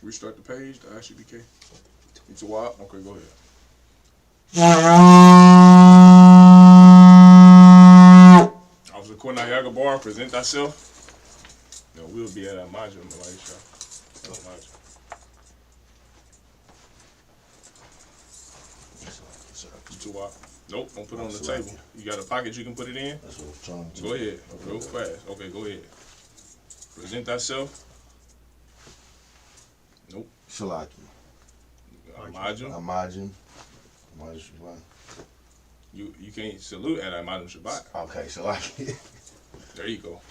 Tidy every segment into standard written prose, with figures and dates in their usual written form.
Restart the page, the Isupk. It's a while. Okay, go ahead. Officer Quinayaga Bar, present thyself. No, we'll be at a module, Malaysia. Nope, don't put it on the table. You got a pocket you can put it in? That's what I'm trying to. Go ahead. Real fast. Okay, go ahead. Present thyself. Nope. Shalaki. Imagine. You can't salute at Imagine Shabbat. Okay, Shalaki. There you go.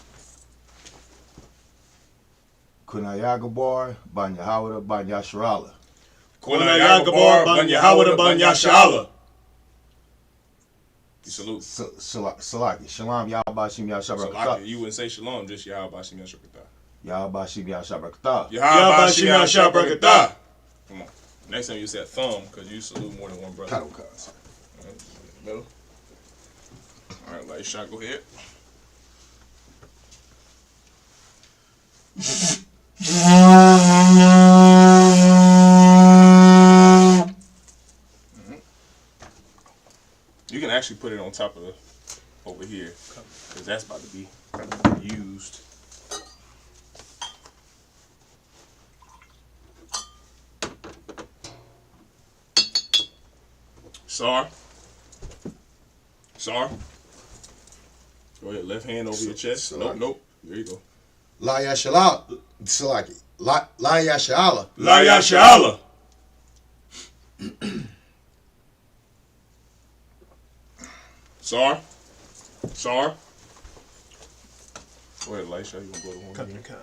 Kunayaga Bar, Ban Yahawada, Ban Yasharala. Kunayaga Bar, Ban Yahawada, Ban Yasharala. You salute. Salaki. Shalom, Yahbashim Yashabrakata. Salaki. You wouldn't say shalom, just Yahbashim Yashabrakata. Yahbashim Yashabrakata. Yahbashim Yashabrakata. Come on. Next time you say thumb, because you salute more than one brother. Title cards. Middle. All right, light shot, go ahead. You can actually put it on top of over here, because that's about to be used. Sar. Go ahead, left hand over your chest. Nope. There you go. La Yashala. Salaki. La Yashala. La Yashala. Sar. Go ahead, Laisha. You gonna go to one again?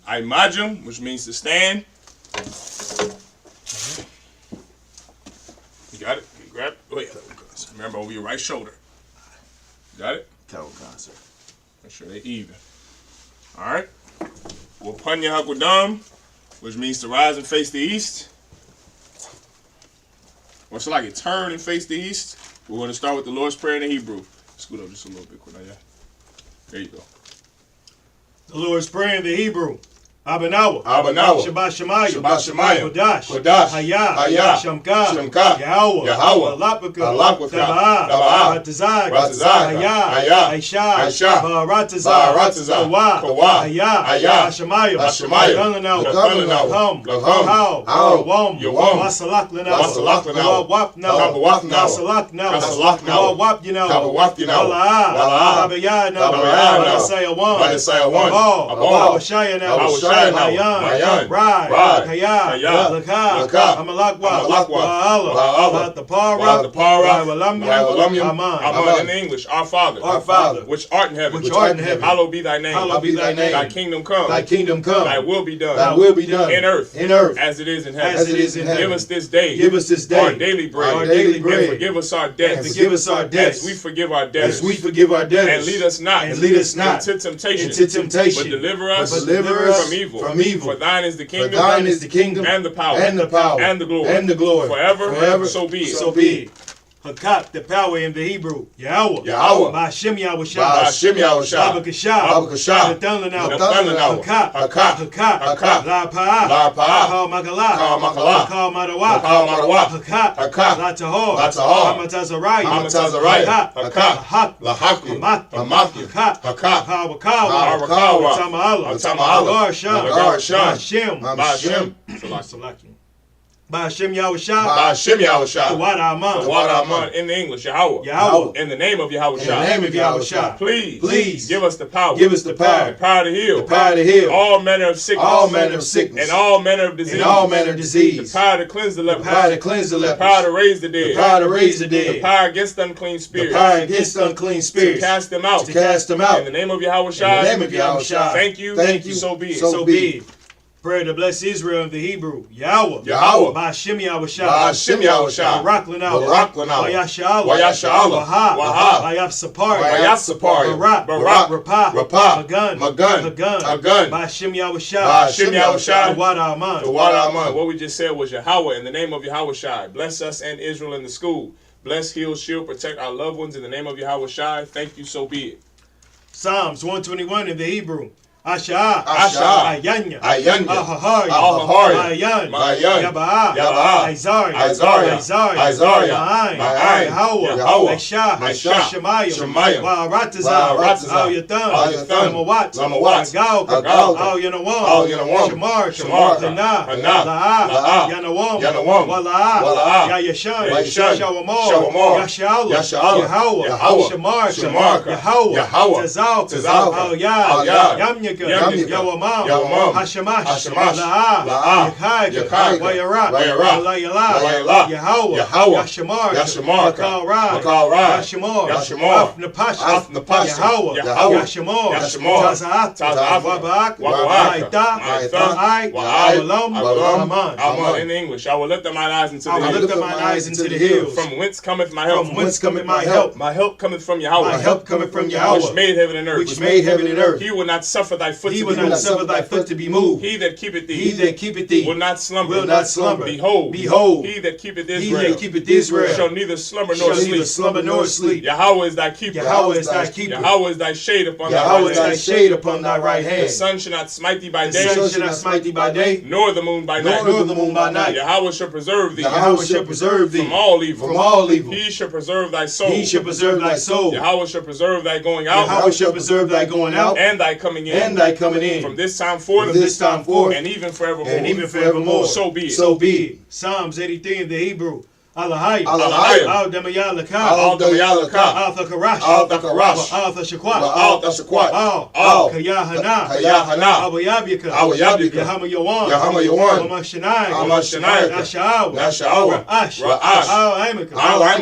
Imajum, which means to stand. You got it? You grab it? Go ahead. Remember, over your right shoulder. Got it? Title concert. Make sure they're even. All right. Wapanya Hakudam, which means to rise and face the east. Or so like it turn and face the east. We're going to start with the Lord's Prayer in the Hebrew. Scoot up just a little bit, Quinaya. There you go. The Lord's Prayer in the Hebrew. Abanawa. Shabbat Shemayim. Kodash. Hayah. Shamka. Yahweh. Alapaka. Tabah. Ratazag. Hayah. Aisha. Baratazah. Kawa. Hayah. Hashemayim. Galanawa. How. Yawam. Masalak Lanawa. Wap now. Masalak now. Wap Tabayah now. Masaya one. Awashaya now. Mayan, Rad, Kaya, Laka, Amalakwa, Ba'ala, the Para, Walamyam, Aman in English, our Father, which art in heaven, hallowed be thy name, thy kingdom come, thy will be done, in earth, as it is in heaven. Give us this day, our daily bread, and forgive us our debts, as we forgive our debtors, and lead us not into temptation, but deliver us from evil. For thine is the kingdom, and the power, and the glory, forever. So be it. Hakat, the power in the Hebrew. Yahweh. Ba'ashem Yahushua. Abakashah. Nathanahu. Hakat. La Pa'ah. Kal Makalah. Kal Madawa. Hakat. La Tahor. Hamatazariah. Hakat. Lahak. Hamat. Hakat. Hawakawa. Tama'ala. Ba'ashem. Salaki. Ba'ashem Yahushua. Tawad Aman. In the English, Yahweh. In the name of Yahushua. Please give us the power. The power to heal. All manner of sickness. And all manner of disease. The power to cleanse the leper. The power to raise the dead. The power against unclean spirits. To cast them out. In the name of Yahushua. Thank you. So be it. Prayer to bless Israel in the Hebrew. Yahweh. Ba'ashem Yahushua. Barak Lanawa. Wayasha'ala. Wahab. Sapari. Barak. Rapah. Magun. Ba'ashem Yahushua. Tawad Aman. What we just said was Yahweh in the name of Yahushua. Bless us and Israel in the school. Bless, heal, shield, protect our loved ones in the name of Yahweh Shai. Thank you, so be it. Psalms 121 in the Hebrew. Asha, Ayanya, Ahahari, Mayan, Yaba'a, Isaiah, Yahweh, Aisha, Shemayim, Wa'aratazah, Al-Yatham, Lamawat, Agal, Al-Yanawam, Shamar, Hana, La'ah, Yanawam, Wala'ah, Yayashan, Shawamar, Yasha'Allah, Yahweh, Shamar, Yahweh, Tazal, Al-Yah, Yamnya, Yawamam, Hashamash, La'ah, Yakai, Wayarat, Walayala, Yahweh, Yashamar, Makalra, Yashamar, Afnapash, Yahweh, Yashamar, Taza'at, Wabak, Ma'ita, Walam, Aman. In English, I will lift up mine eyes into the hills. I will lift up mine eyes into the hills. From whence cometh my help? From whence cometh my help? My help cometh from Yahweh. My help cometh from Yahweh, which made heaven and earth. Which made heaven and earth. He will not suffer thy foot to be moved. He will not suffer thy foot to be moved. He that keepeth thee. He that keepeth thee will not slumber. Will not slumber. Behold. He that keepeth Israel. He that keepeth Israel shall neither slumber nor sleep. Neither slumber nor sleep. Yahweh is thy keeper. Yahweh is thy keeper. Yahweh is thy shade upon thy right hand. Yahweh is thy shade upon thy right hand. The sun shall not smite thee by day. The sun shall not smite thee by day. Nor the moon by night. Nor the moon by night. Yahweh shall preserve thee. Yahweh shall preserve thee from all evil. From all evil. He shall preserve thy soul. He shall preserve thy soul. Yahweh shall preserve thy going out. Yahweh shall preserve thy going out. And thy coming in. And thy coming in. From this time forth. From this time forth. And even forevermore. And even forevermore. So be it. So be it. Psalms 83 in the Hebrew. Alahai, Al-Damayalaka, Al-Damayalaka, Al-Thakarash, Al-Thakarash, Al-Thashakwat, Al-Thashakwat, Al-Kayahana, Al-Wayabyaka, Al-Wayabyaka, Yahama-Yawan, Amashanai, Nasha'awa, Ra'ash, Al-Aimaka,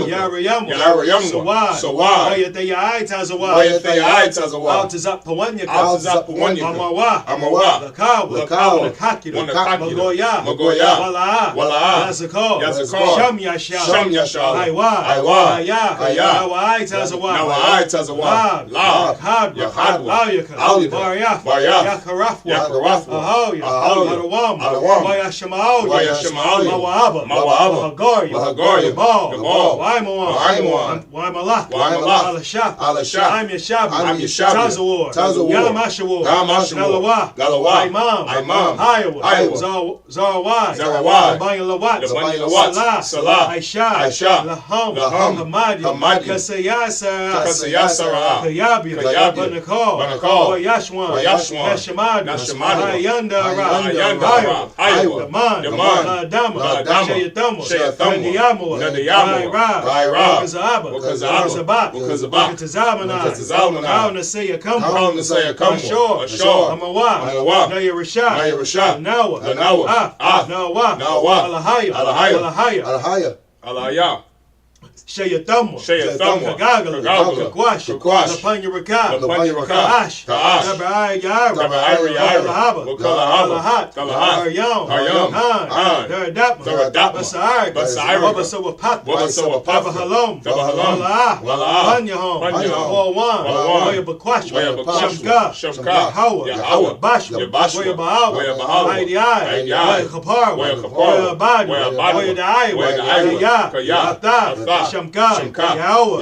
Yarayam, Sawad, Wayatayai Tazawad, Altazap Pawanyaka, Amawa, Lakawa, Magoya, Wala'ah, Yazakar, Sham Yashal, Aywa, Nawai Tazawad, La, Yahadwa, Baryaf, Yakarafwa, Adawam, Wayashamaw, Mawaba, Mahagoria, Gabal, Waimalah, Alashah, I'm Yashab, Tazawar, Yamashawar, Galawa, Imam, Iowa, Zarawai, Bangalawat, Salah, Aisha, Laham, Hamadi, Kasayasara, Kayabia, Banakal, Yashwan, Nashamadi, Ayanda, Iowa, Dama, Shayatamo, Nadiyamo, Wakazabat, Kazabana, Nasaya Kamo, Ashore, Amawa, Nayarashah, Nawa, Alahaya, Alahaya, Shayatamo, Kagagala, Kakwash, Lapanyaraka, Kaash, Tabayari, Wakalahat, Aryam, Han, Daradap, Basari, Wabasawapat, Tabahalom, Panyahom, Wawan, Wayabakwash, Shamka, Yahweh, Bashwa, Wayabahawa, Aidiyai, Wayakapar, Wayabadi, Kaya, Shamka, Yahweh,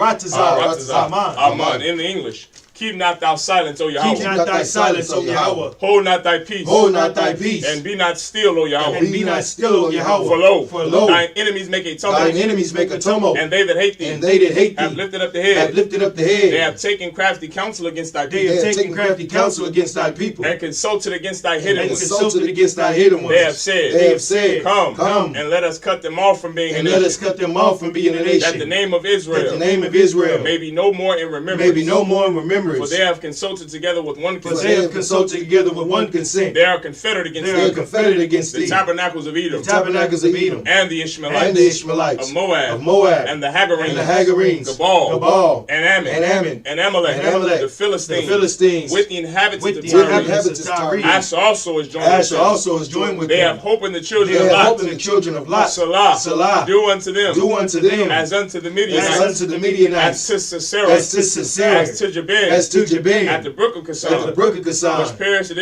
Ratazah, Aman. In the English. Keep not thou silence, O Yahweh. Keep not thy silence, O Yahweh. Hold not thy peace. Hold not thy peace. And be not still, O Yahweh. And be not still, O For Yahweh. lo, thine enemies make a tumult. Thine enemies make a tumult. And they that hate thee. And they that hate thee. Have lifted up the head. Have lifted up the head. They have taken crafty counsel against thy people. They have taken crafty counsel against thy people. And consulted against thy hidden ones. And consulted against thy hidden ones. They have said. Come. And let us cut them off from being a nation. And let us cut them off from being a nation. That the name of Israel. That the name of Israel. May be no more in remembrance. May be no more in remembrance. For they have consulted together with one consent. For they have consulted together with one consent. They are confederate against thee. They are confederate against the tabernacles of Edom. The tabernacles of Edom. And the Ishmaelites. And the Ishmaelites. Of Moab. And the Hagarenes. And the Hagarenes. Gabal. And Ammon. And Amalek. The Philistines. With the inhabitants of Tyre. Asher also is joined with them. They have hope in the children of Lot. Salah. Do unto them. As unto the Midianites. As to Sisera. As to Jabin. Jabin. At the brook of Kasan. Which perished at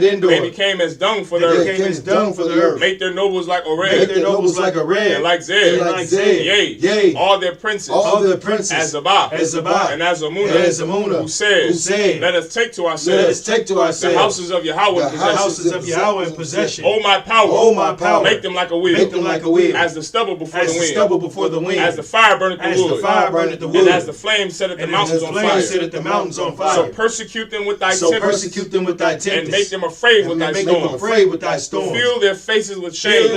Endor. They became as dung for the earth. Make their nobles like Oreb. And like Zed. Yea. All their princes. As Zabah. And as Amunah. Who said, let us take to ourselves the houses of Yahweh in possession. Oh my power. Make them like a wheel. As the stubble before the wind. As the fire burneth the wood. And as the flame setteth the mountains on fire. So persecute them with thy tempest. And make them afraid with thy storms. Fill their faces with shame.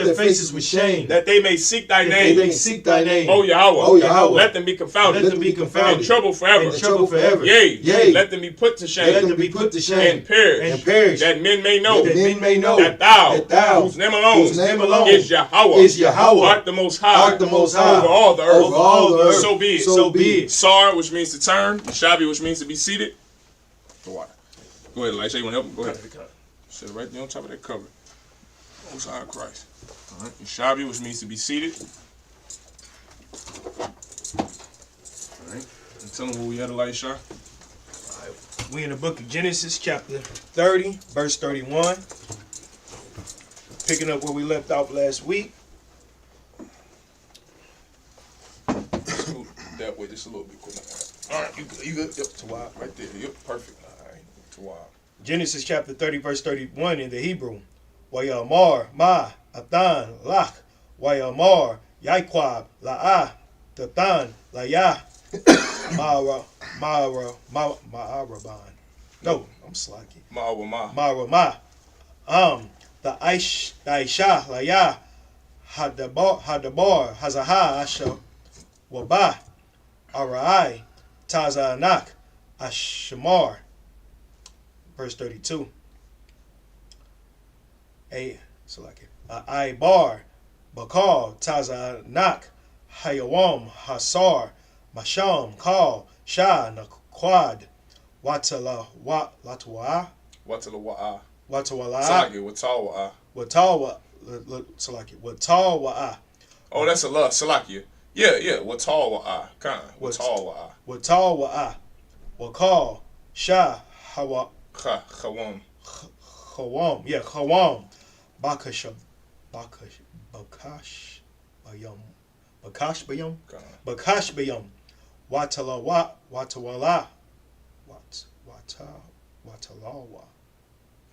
That they may seek thy name. O Yahweh. Let them be confounded. In trouble forever. Yea. Let them be put to shame. And perish. That men may know. That thou, whose name alone is Yahweh, art the most high. Over all the earth. So be it. Sar, which means to turn. Shabi, which means to be seated. Go ahead, Elisha. You want to help him? Go ahead. Sit right there on top of that cover. Most high Christ. All right. Shabi, which means to be seated. All right. And tell them where we at, Elisha. We in the book of Genesis, chapter 30, verse 31. Picking up where we left off last week. That way, just a little bit quick. All right, you good? Yep, Tawab, right there. Yep, perfect. All right, Tawab. Genesis chapter 30, verse 31 in the Hebrew. Wayamar ma atan lach. Wayamar yaikwab la'ah tatan la'yah. Ma'araban. No, I'm slacky. Ma'arama. The Aisha la'yah hadabar hazaha asha wabah. Arai, Taza Anak, Ashmar. Verse 32. I bar, Bakal, Taza Anak, Hayawam, Hasar, Masham, Kal, Shah, Naquad, Watala, Watawala. Watawa. Oh, that's a love, Salakia. Yeah. Watawa kind. Watawa. Wakal. Shah. Hawa. Chawam. Yeah, Chawam. Bakash bayam. Watalawa. Watalawa.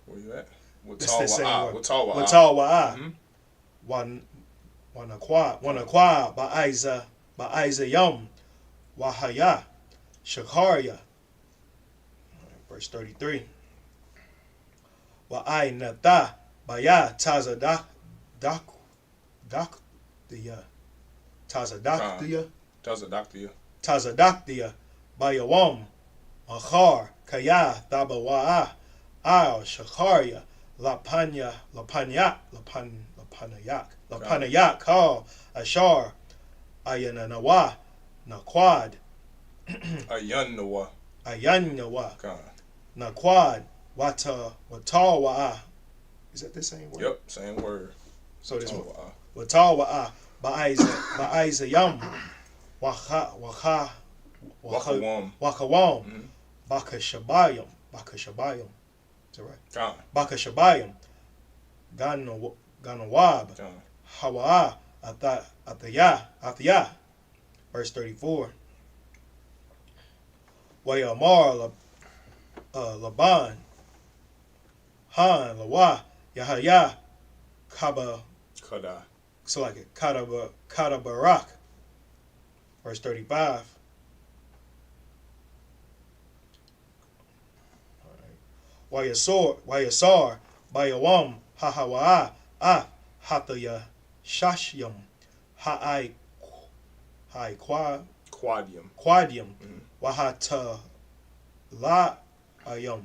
Where you at? Watawa. Wanaqua Ba'aiza Yum Wahaya Shakaria. Verse 33. Wa'ai Nata Baya Tazadak Tazadaktia Bayawam Achar Kaya Tabawa'a Al Shakaria Lapanayak Kal Ashar Ayananawa Naquad Ayannawa Naquad Watawa. Is that the same word? Yep, same word. So this one Watawa Ba'aiza Yam Wakawam Bakashabayam. Is that right? Bakashabayam Ganawab Hawa Ataya. Verse 34. Wayamar Laban Han Lawa Yahaya Kaba Kada. So like it Kadabarak. Verse 35. Wayasar Bayawam Hahawa Hataya Shashyam Ha'ai Quadium Wahata La Ayam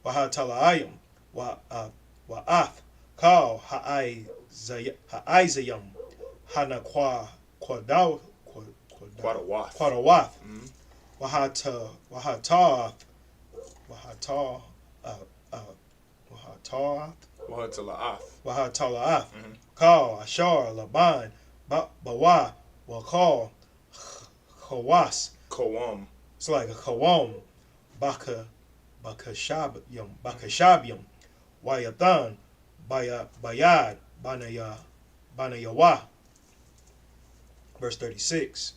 Wahatala Ayam Wa'ath Kal Ha'izayam Hana Quadawath Wahatath Kal Ashar Laban Bawa Wakal Hawas Kawam. It's like a kawam. Bakashabyam. Wayathan. Bayad. Banayawa. Verse 36.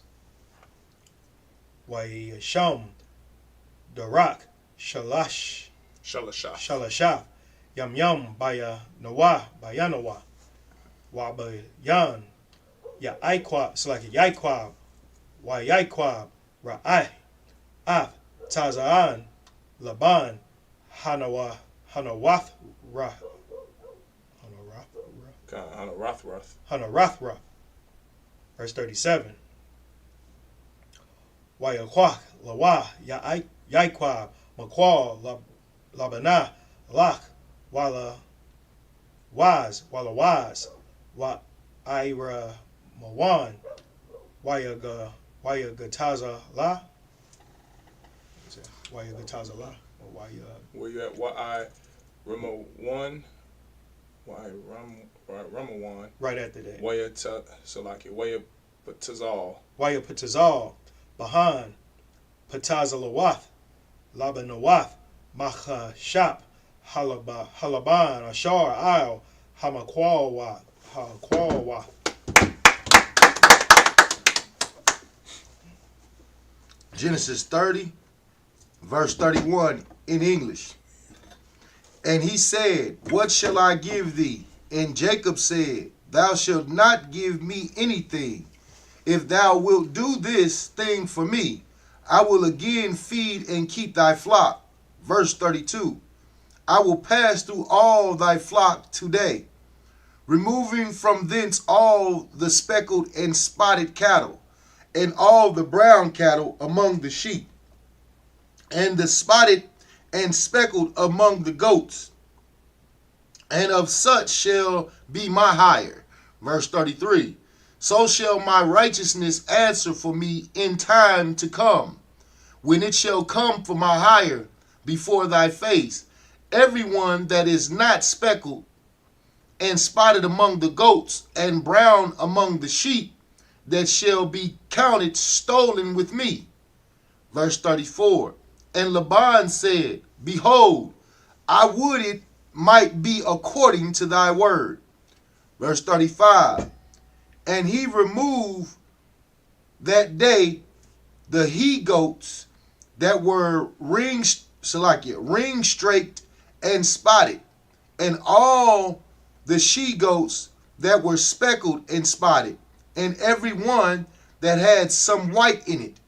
Wayasham. Darak. Shalasha. Yam Bayanawa. Wabayan. Yaikwab. It's like a Yaikwab. Wayaikwab. Ra'ai. Af. Tazaan. Laban. Hanawath. Hanarothra. Verse 37. Wayakwak. Lawa. Yaikwab. Makwal. Labana. Lach. Wala waz. Wa ira mawan. Wayaga taza la. Wayaga taza la. Where you at? Why Rama 1? Why Rama 1? Right after that. Waya Patazal. Bahan. Patazalawath. Labanawath. Macha Shap. Halaban, Ashar, Isle, Hamaquawa. Genesis 30, verse 31 in English. And he said, what shall I give thee? And Jacob said, thou shalt not give me anything. If thou wilt do this thing for me, I will again feed and keep thy flock. Verse 32. I will pass through all thy flock today, removing from thence all the speckled and spotted cattle, and all the brown cattle among the sheep, and the spotted and speckled among the goats, and of such shall be my hire. Verse 33. So shall my righteousness answer for me in time to come, when it shall come for my hire before thy face. Everyone that is not speckled and spotted among the goats and brown among the sheep, that shall be counted stolen with me. Verse 34. And Laban said, behold, I would it might be according to thy word. Verse 35. And he removed that day the he-goats that were ring-straked and spotted, and all the she-goats that were speckled and spotted, and every one that had some white in it,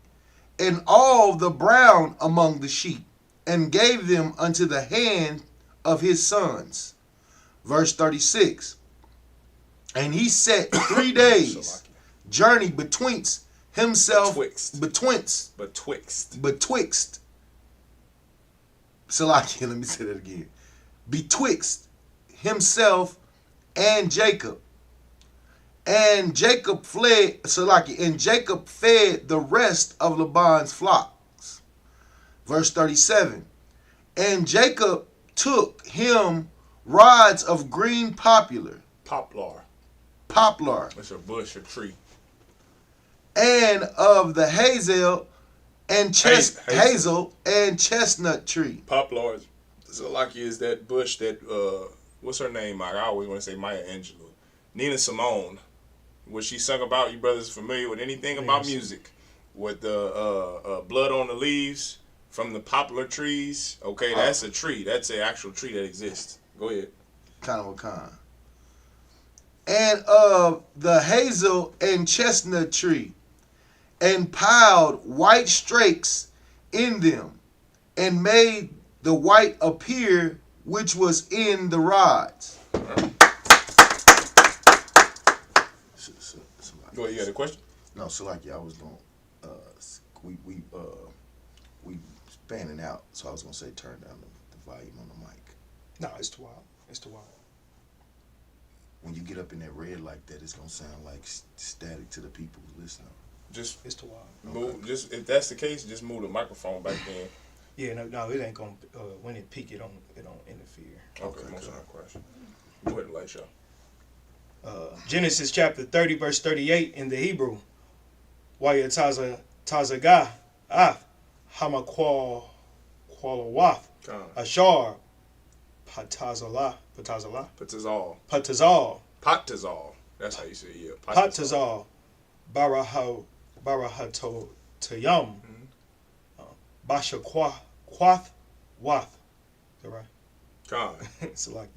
and all the brown among the sheep, and gave them unto the hand of his sons. Verse 36. And he set 3 days journey betwixt himself, betwixt. Salakia, let me say that again. Betwixt himself and Jacob. And Jacob fled, Salakia, and Jacob fed the rest of Laban's flocks. Verse 37. And Jacob took him rods of green poplar. It's a bush, a tree. And of the hazel and hazel and chestnut tree. Poplar is that bush that what's her name, Mike? I always want to say Maya Angelou. Nina Simone. What she sung about, you brothers familiar with anything about music? With the blood on the leaves from the poplar trees. Okay, that's a tree. That's an actual tree that exists. Go ahead. Kind of a kind. And of the hazel and chestnut tree, and piled white strakes in them, and made the white appear which was in the rods. Go ahead, you got a question? No, so like I was going, we spanning out, so I was gonna say turn down the volume on the mic. No, it's too wild. It's too wild. When you get up in that red like that, it's gonna sound like static to the people listening. Just it's too wild. Move. Okay. Just if that's the case, just move the microphone back then. Yeah, no, it ain't gonna. When it peak, it don't interfere. Okay, most of my question. Go ahead, light show. Genesis chapter 30, verse 38 in the Hebrew. Waya Tazagah, Af, Hamaqual Qualawath, Ashar, Patazal. That's how you say it. Yeah. Patazal, Barahato Tayum, Basha Quath Wath. Is that right? God. It's like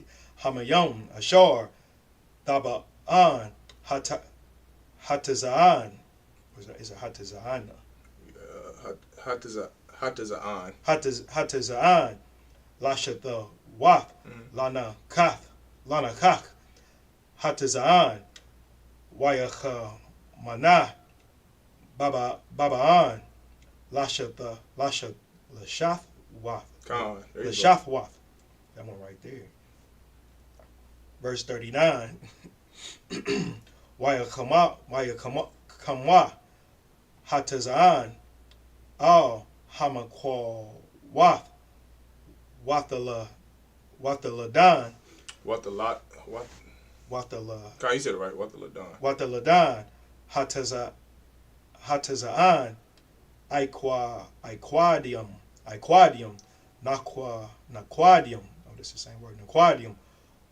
Hamayom, Ashar, Daba An, Hatazaan. Is it Hatazaan? Hatazaan, Lashatha Wath, Lana Kach, Hatazaan, Wayacha Manah, Babaan, Lashatha Lashath Wath. Lashath Wath. That one right there. Verse 39. Wayakamwa Hatazaan Al Hamaqual Wath Wathaladan Wathaladan. God, you said it right. Wathaladan Hatazaan Iquadium Naquadium. Oh, this is the same word. Naquadium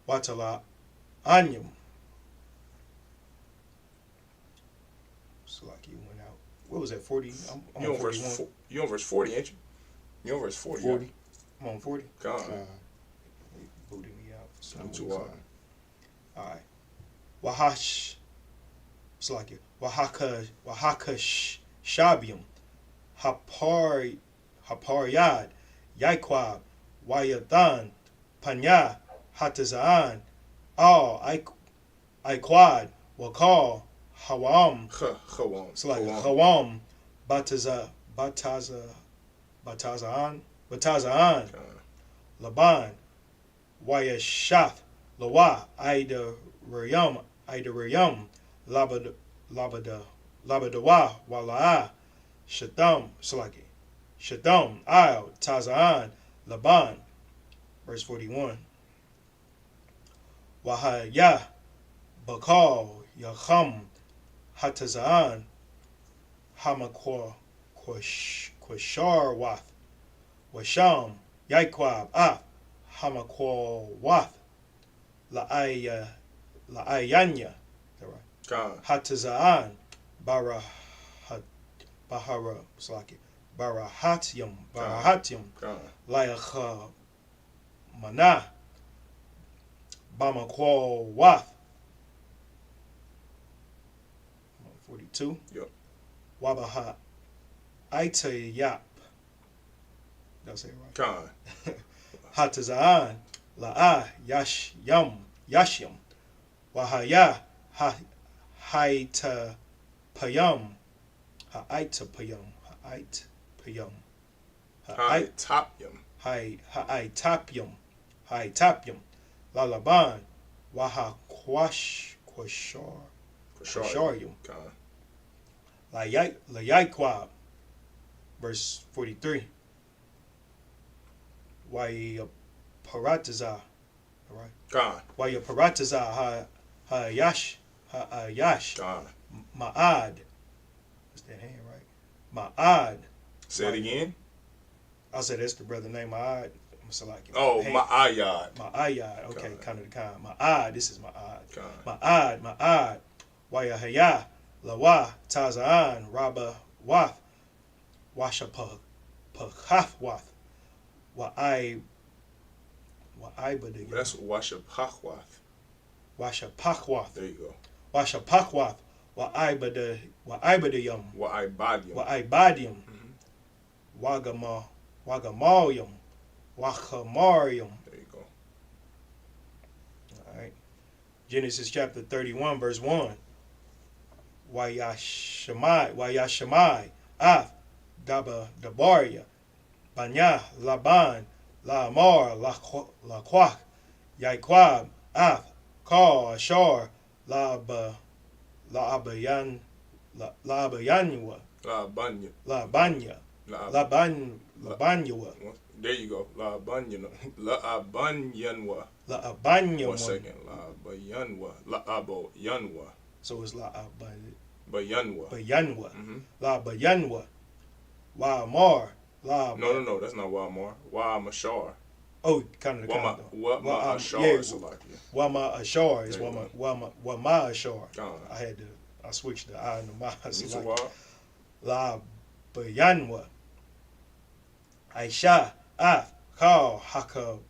Watala Anyum. So like you went out. What was that? 40? I'm on 41. You on verse 40, ain't you? You on verse 40. 40. Yeah. I'm on 40. God. You booted me out. So I'm too hard. All right. Wahash. It's like it. Wahaka Shabium. Haparyad. Yaiquab. Wayathan. Panya. Hatazaan. Al. Iquad. Wakal. Hawam. It's like Hawam. Batazaan. Laban. Wayashath. Lawa. Ida Rayam. Labadawa. Wala'a. Shatham. It's like it. Shatham. Al. Tazaan. Laban. Verse 41. Wahaya. Bakal. Yacham. Hatazaan. Hamakwa. Quasharwath. Washam. Yaiquab. Hamakwa Wath. La'ayanya. Is that right? Hatazaan. Bahara. It's like it. Barahatium. Layacha Manah. Bamakwa Wath. 42. Yep. Wabaha Aitayap. That's it, right? God. Hatazaan. La'a Yashyam. Wahaya Haita Payam. Haitapayam. Haitapyam. Lalaban. Waha Quasharyum. Layaiquab. Verse 43. Wayaparataza. All right. God. Wayaparataza Hayash. God. Ma'ad. That's that hand, right? Ma'ad. Say it again. I said that's the brother named Ma'ad. Ma'ayad. Ma'ayad. Okay, kind of the kind. Ma'ad. This is Ma'ad. God. Ma'ad. Wayahaya. Lawa. Tazaan. Rabba. Wath. Washapachwath. Wa'ibadayan. That's Washapachwath. Washapachwath. There you go. Washapachwath. Wa'ibadayam. Wa'ibadium. Wagamayam. Wachamarium. There you go. All right. Genesis chapter 31, verse 1. Wayashamai. Daba Dabaria. Banya. Laban. Lamar. Laquach. Yaiquab. Kal. Ashar. La'abayanywa. Labanywa. There you go. La'abanyanwa. 1 second. La'abayanwa. So it's La'abayanwa. Bayanwa. La'abayanwa. Wa Mar. La. No, that's not Wa Mar. Wa Mashar. Oh, kind of the Wa Ma Ashar. Wa Ma Ashar is Wa Ma Ashar. I switched the I and the Ma. La Bayanwa. Aisha Af Kal Hakabad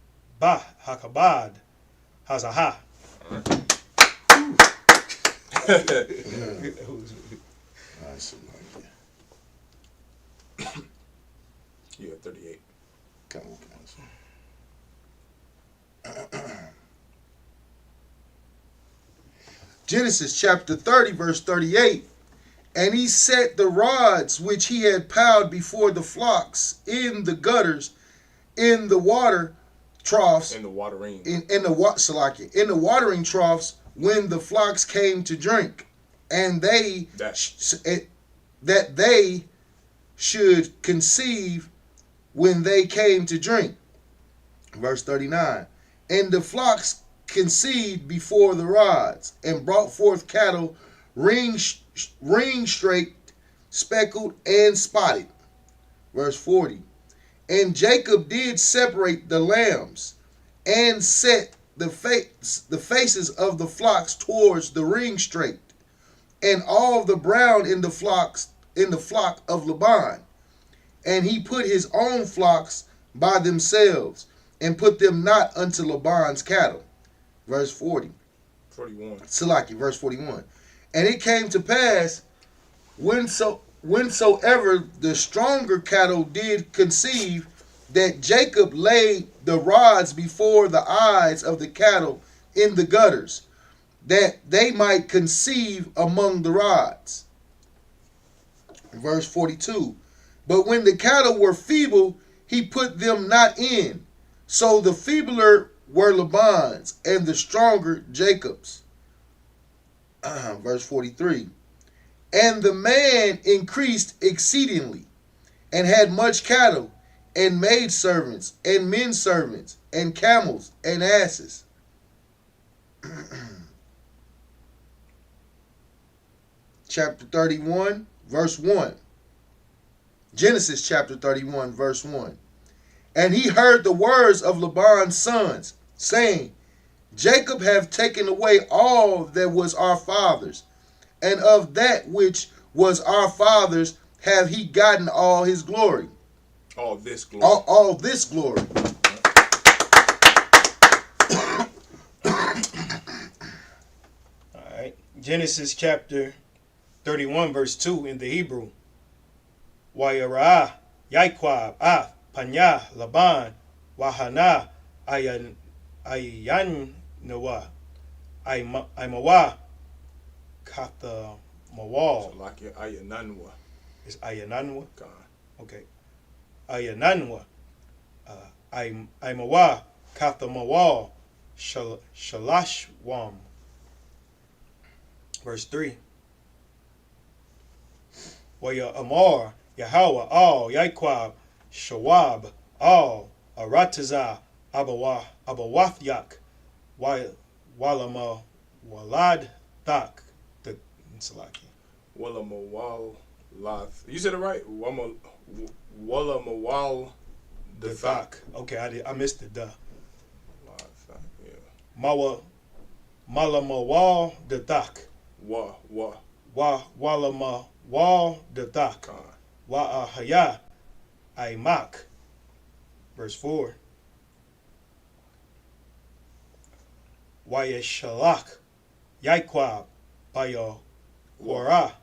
Hazaha. You had 38. Come on. Genesis chapter 30, verse 38. And he set the rods which he had piled before the flocks in the gutters, in the water troughs, in the watering troughs, when the flocks came to drink, and that they should conceive when they came to drink. Verse 39. And the flocks conceived before the rods, and brought forth cattle ring straight, speckled, and spotted. Verse 40. And Jacob did separate the lambs, and set the faces of the flocks towards the ring straight, and all the brown in the flock of Laban. And he put his own flocks by themselves, and put them not unto Laban's cattle. Verse 41. Salaki, verse 41. And it came to pass, whensoever the stronger cattle did conceive, that Jacob laid the rods before the eyes of the cattle in the gutters, that they might conceive among the rods. Verse 42. But when the cattle were feeble, he put them not in. So the feebler were Laban's, and the stronger Jacob's. Verse 43. And the man increased exceedingly, and had much cattle, and maidservants, and men servants, and camels, and asses. Chapter 31, verse 1. Genesis chapter 31, verse 1. And he heard the words of Laban's sons, saying, Jacob hath taken away all that was our father's, and of that which was our father's have he gotten all his glory. All this glory. All this glory. All right. Genesis chapter 31, verse 2 in the Hebrew. Wayara'ah, Yaikwab, Af, Panya, Laban, Wahana, Ayanawa, Aymawa, Katha Mawal. So like your Ayananwa. Is Ayananwa? God. Okay. Ayananwa. Aymawa, Katha Mawal, Shalashwam. Verse 3. Waya Amar, Yahweh, all, Yaikwab, Shawab, all, Arataza, Abawafyak, Walama, Walad, Thak, the Salaki. Walama Wal Lath. You said it right? Walama Wal the Thak. Okay, I missed the da. Yeah. Malama Wal the Thak. Walama Wal the Thak. Wa'ahaya Aimak. Verse 4. Wayashalak Yaikwab Baya Wara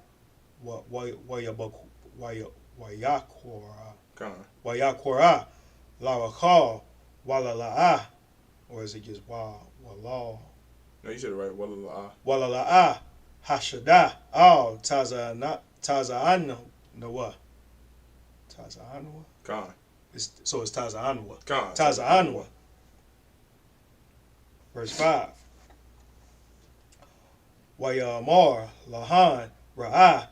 Wayakwara Larakal Walala'a. Or is it just Walal? No, you said it right. Walala'a Hashada Al Taza'an Noah. Taza'anwa? God. So it's Taza'anwa. God. Taza'anwa. Verse 5. Wayamar Lahan Ra'ah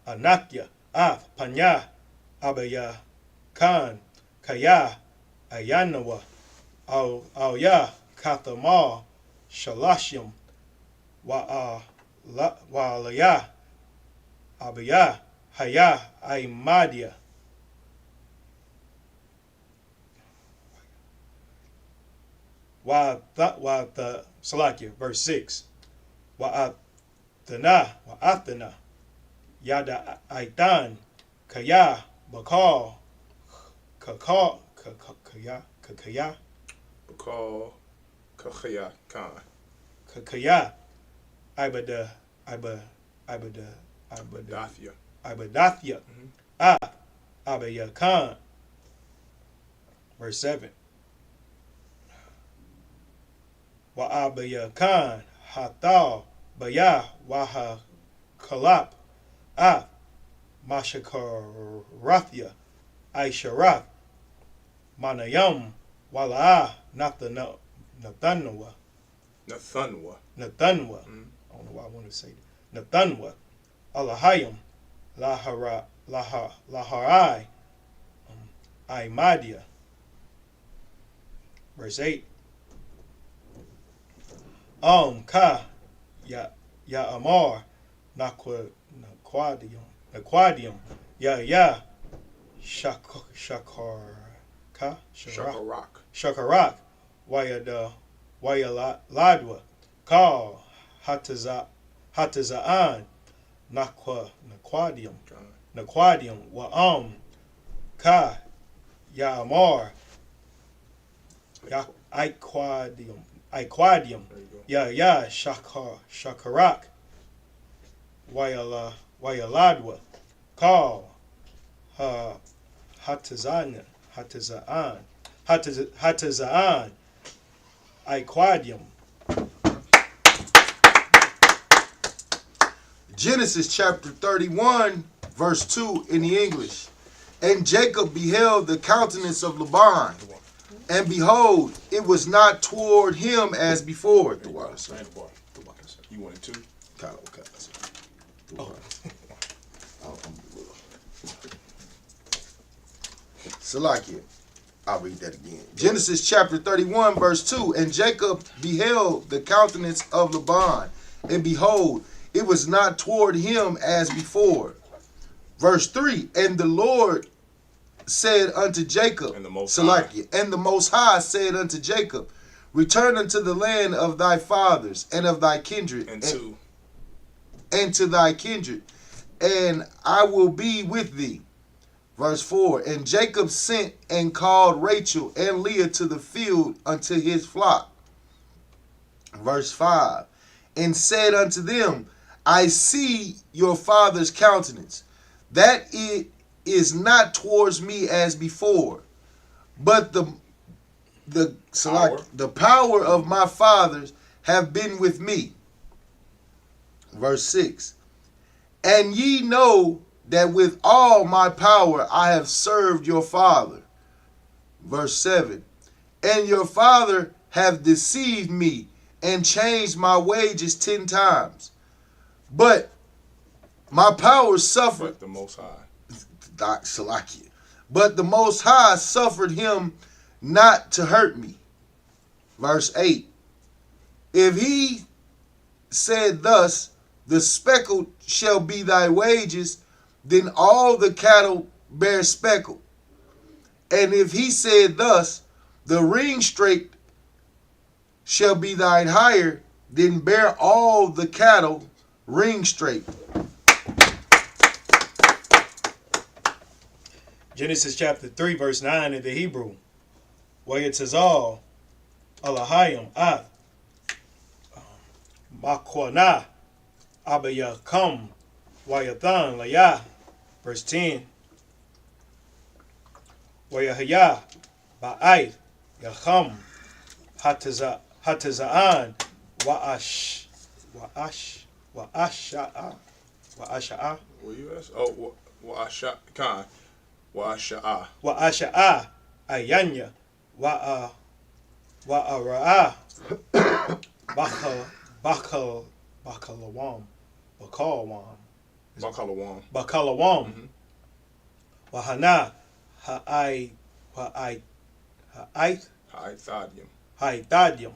Anakya Af Panya Abaya Khan Kaya Ayanawa Auya Kathamal Shalashim Wa'alaya Abaya Haya Aimadia Salakia, verse 6. Wa'athana, yada aitan, kaya, bakal, kaya, Bakal, kakaya, khan. Kaya, Ibadathia, Abaya Khan. Verse 7. Wa Abaya Khan, Hathal, Baya, Waha Kalap, Mashakarathia, Aisharath, Manayam, Wala, Nathanwa. Nathanwa. I don't know why I want to say that. Nathanwa. Alahayim. Laharai. Aimadia. Verse 8. Ka. Ya Amar. Naquadium. Ya. Shakarak. Wayaladwa, Kal, Hatazaan, Naquadium, Ka, Yamar, Iquadium, Shakarak, Wayaladwa, Kal, Hatazaan, Iquadium. Genesis chapter 31, verse 2 in the English. And Jacob beheld the countenance of Laban, and behold, it was not toward him as before. You wanted two? Salakia. I'll read that again. Genesis chapter 31, verse 2. And Jacob beheld the countenance of Laban, and behold, it was not toward him as before. Verse 3. And the Lord said unto Jacob, and the Most High said unto Jacob, return unto the land of thy fathers and of thy kindred, and to thy kindred, and I will be with thee. Verse 4, and Jacob sent and called Rachel and Leah to the field unto his flock. Verse 5, and said unto them, I see your father's countenance, that it is not towards me as before, but the power of my fathers have been with me. Verse 6, and ye know that with all my power I have served your father. Verse 7, and your father have deceived me and changed my wages 10 times. But my power suffered. But the Most High. But the Most High suffered him not to hurt me. Verse 8, if he said thus, the speckled shall be thy wages, then all the cattle bear speckled. And if he said thus, the ring straight shall be thine hire, then bear all the cattle ring straight. Genesis chapter 3, verse 9 in the Hebrew. Wayetazal, Alahayim, Makwana, Abayakam, Wayathan, Layah. Verse 10. Wayahaya, Ba'ait, Yacham, Hatazaan, Wa'asha'a. Were you asked? Oh, Wa'asha'a. Wa'asha'a, Ayanya, Wa'ara'a, Bakalawam. Bakalawam. Wahana, Ha'ithadium,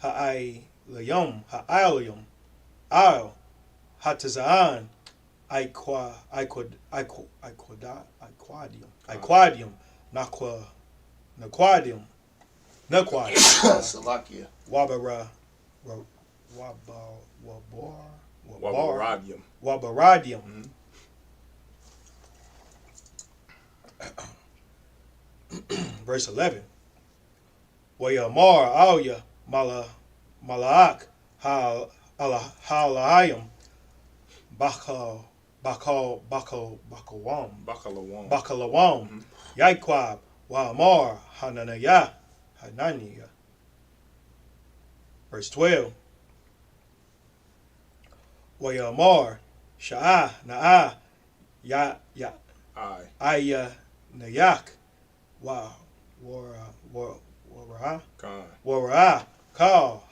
Ha'ailayum, Al, Hatazaan, Iquadium, Naquadium, Naquad. Salakia. Wabaradium. Wabaradium. Verse 11. Wayamar Alya Malaak Halayim Bakalawam Yaikwab Wamar Hananiah. Verse 12. Wayamar Sha'ah Na'ah Aya Nayak Wa Wara Call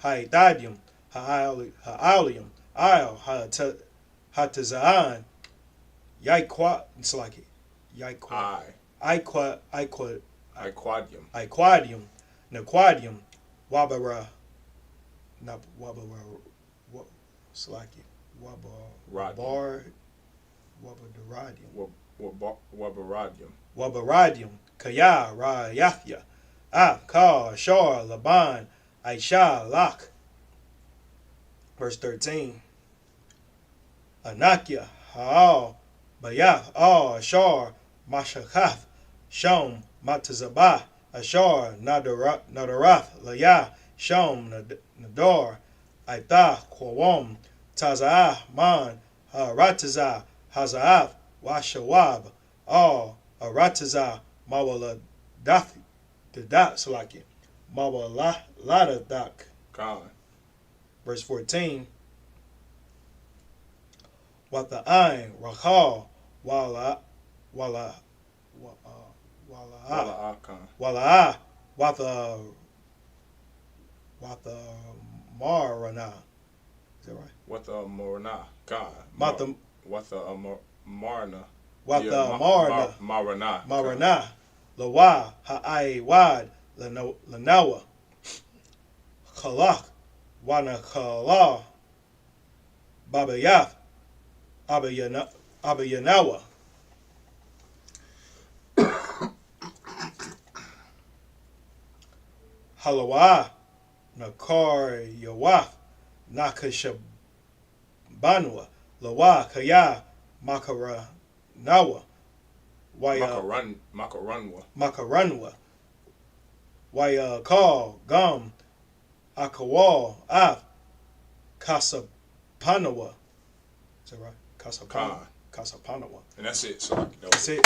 Haithadium Ha'alium Isle Hatazaan Yaiqua. It's like it. Iquadium Naquadium Wabara Slaki Wabaradium Kaya Rayafya Ka Shar Laban Aisha Lak. Verse 13. Anakia Ha'al Bayaf Al Ashar Mashakath Shom Matazabah Ashar Nadarath Laya Shom Nadar Aitha Kwawam Tazah Man Haratazah Hazaaf Washawab Al Aratazah Mawala Dathi the dot Salaki Mawala Lada Dak. Verse 14. What the Ain Rakal Wala what the Marana. Is that right? What the Marana? God. What the Marana? What the Marana? Marana. Lawa Ha'aiwad Lanawa. Kalak Wanakala Babayaf Abayanawa. Halawa Nakar Yawaf Nakashabanwa Lawa Kaya Makara Nawa Makaranwa Waya Call Gum Akawal Af Kasapanawa. Is that right? Kasapanawa. And that's it. So that's it.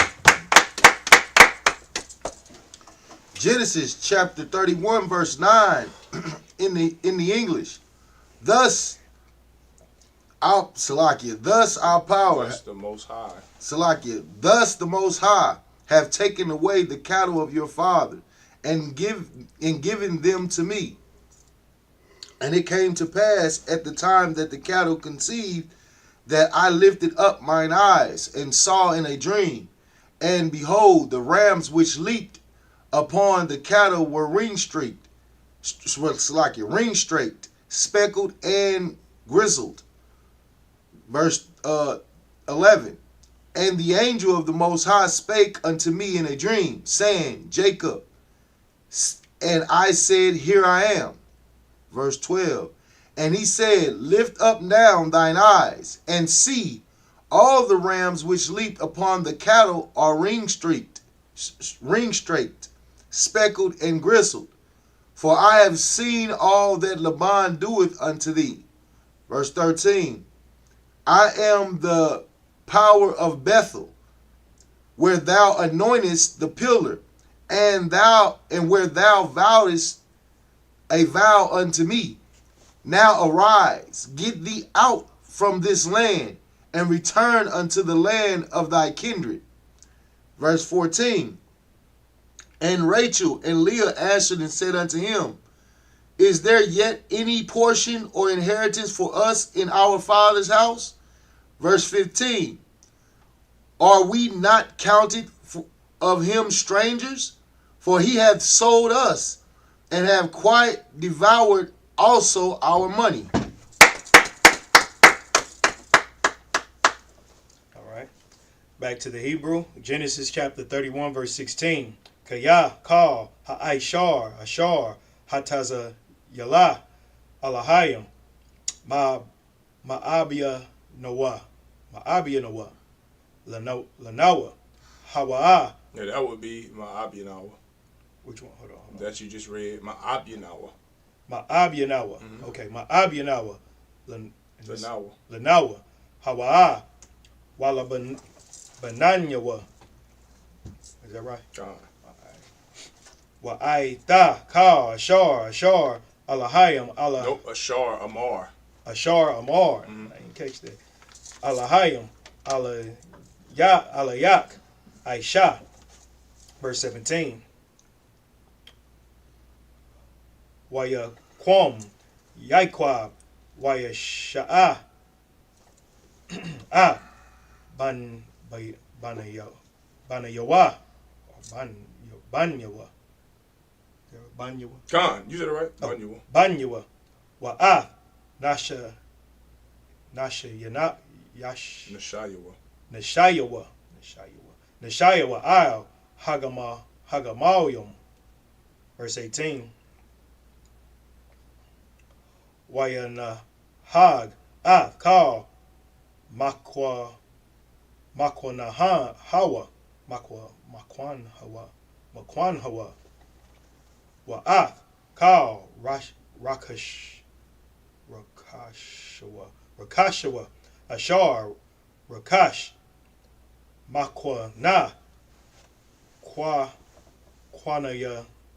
Genesis chapter 31 verse 9 in the English. Thus our power. Thus the Most High. Salakia. Thus the Most High have taken away the cattle of your father and given them to me. And it came to pass at the time that the cattle conceived that I lifted up mine eyes and saw in a dream, and behold, the rams which leaped upon the cattle were ring-straight, speckled and grizzled. Verse 11. And the angel of the Most High spake unto me in a dream, saying, Jacob. And I said, Here I am. Verse 12. And he said, Lift up now thine eyes, and see, all the rams which leaped upon the cattle are ring-straight, speckled and grizzled. For I have seen all that Laban doeth unto thee. Verse 13. I am the power of Bethel, where thou anointest the pillar, and where thou vowest a vow unto me. Now arise, get thee out from this land, and return unto the land of thy kindred. Verse 14. And Rachel and Leah answered and said unto him, Is there yet any portion or inheritance for us in our father's house? Verse 15. Are we not counted of him strangers? For he hath sold us, and have quite devoured also our money. All right. Back to the Hebrew. Genesis chapter 31, verse 16. Kaya, Kal, Ha'aishar, Ashar, Hataza, Yala, Alahayim, Ma'abia Noah, Lanawa, Hawa'a. Yeah, that would be Ma'abiyanawa. Which one? Hold on. That you just read. Ma'abiyanawa. Ma'abiyanawa. Mm-hmm. Okay, Ma'abiyanawa. Lanawa. Hawa'a. Wala Bananyawa. Is that right? Wa'aita. Ka. Ashar. Alahayim. Nope. Ashar Amar. Mm-hmm. I didn't catch that. Alahayim. Alayak. Aisha. Verse 17. Waya Quam, Yaiquab, Waya Sha'a, Banayawa, Banyawa. Khan, you said it right. Banyawa. Banyawa, Wa'a, Nashayawa, Al, Hagamayum. Verse 18. Wayana Hag Kal Makwan Hawa Wa'af Kal Rakashawa Ashar Rakash Makwana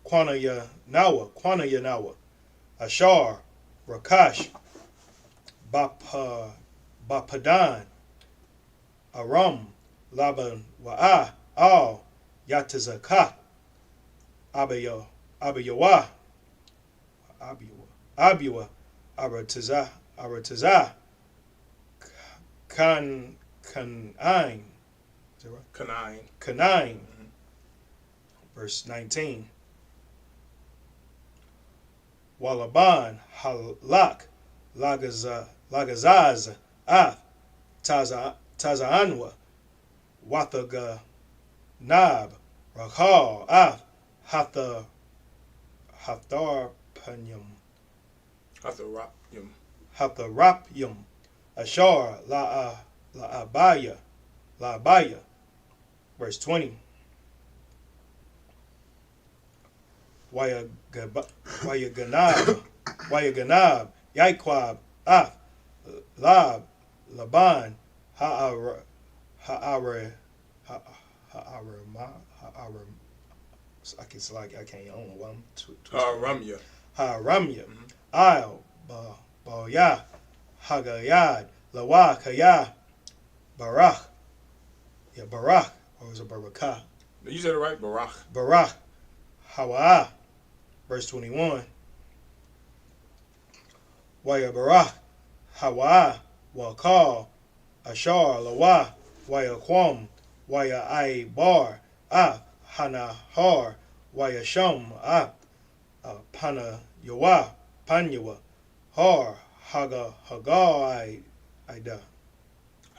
Kwanaya Nawa Ashar Rakash, Bapadan, Aram, Laban, Wa'a, Al, Yatazaka, Abiyawa, Arataza, Kanine. Is that right? Kanine. Mm-hmm. Verse 19. Walaban, Halak, Lagazaz, Tazaanwa, Wathaga, Nab, Rakhal, Hatharapyam, Ashar, La'abaya, verse 20. Wayaganab, Yaiquab, Lab, Laban, Ha'ara, I can't own one. Ha'aramya, Al, Ba'ya, Hagayad, Lawa, Kaya, Barach. Yeah, Barach. Or was it Barakah? You said it right, Barach. Barach, Hawa'a. Verse 21. Waya Barach, Hawa, Wakal, Ashar, Lawa, Waya Quam, Waya I Bar, Hanahar, Waya Sham, Pana Yawa, Panyawa, Har, Hagalide.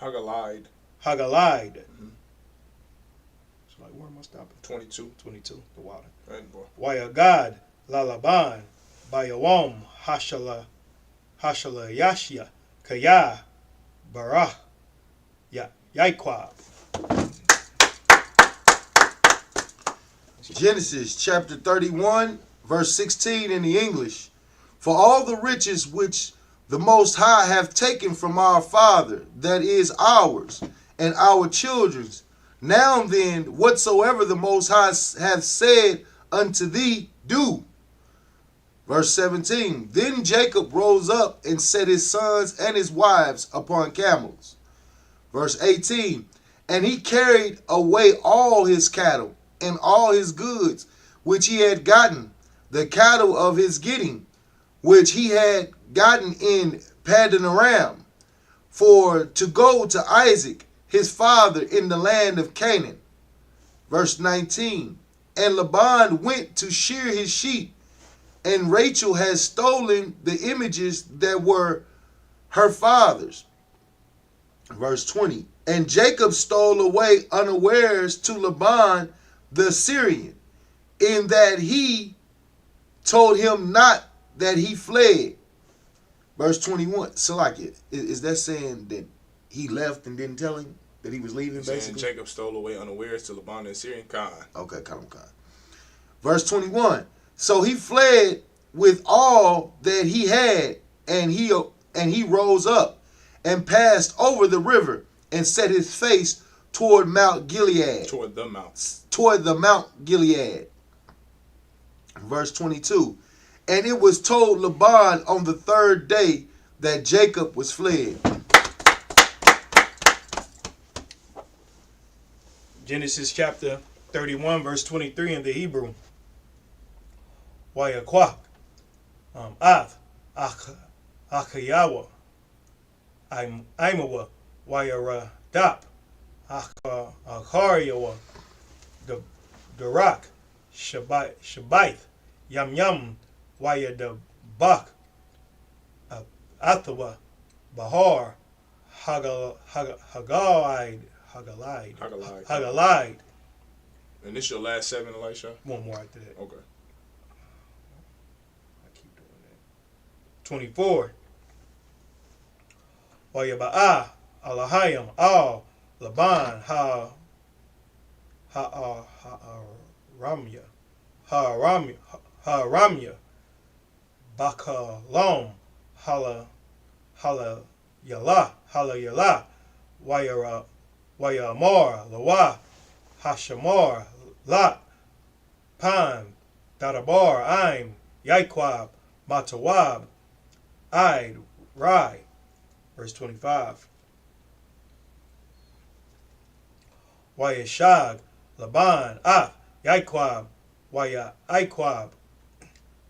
Hagalide. Mm-hmm. So like, where am I stopping? 22. The water. Right, boy. Waya God, Lalaban, Bayawam, Hashala Yashya, Kaya, Barach, Yaiquab. Genesis chapter 31, verse 16 in the English. For all the riches which the Most High hath taken from our father, that is ours, and our children's. Now then, whatsoever the Most High hath said unto thee, do. Verse 17. Then Jacob rose up and set his sons and his wives upon camels. Verse 18. And he carried away all his cattle and all his goods, which he had gotten, the cattle of his getting, which he had gotten in Paddan Aram, for to go to Isaac his father in the land of Canaan. Verse 19. And Laban went to shear his sheep, and Rachel had stolen the images that were her father's. Verse 20. And Jacob stole away unawares to Laban the Syrian, in that he told him not that he fled. Verse 21. So like is that saying that he left and didn't tell him that he was leaving, basically? Jacob stole away unawares to Laban and Syrian Khan. Okay, come. Verse 21. So he fled with all that he had, and he rose up and passed over the river and set his face toward Mount Gilead. Toward the Mount Gilead. Verse 22. And it was told Laban on the third day that Jacob was fled. Genesis chapter 31, verse 23 in the Hebrew. Wayakwak, Akayawa, Imawa, Wayaradap, Akariyawa, Darak, Shabaith, Yam, Wayadabak, Athawa, Bahar, Hagalide. And this your last 7, Elisha? One more after that. Okay. I keep doing that. 24. Wayaba'a, Alahayim, Al, Laban, Ramya, Bakalom, Hala Yala, Wayamar, Lawa, Hashamar, Lot, Pan, Dadabar, Aim, Yaikwab, Matawab, Ide, Rai. Verse 25. Wayashag, Laban, Af, Yaikwab, Waya Aikwab,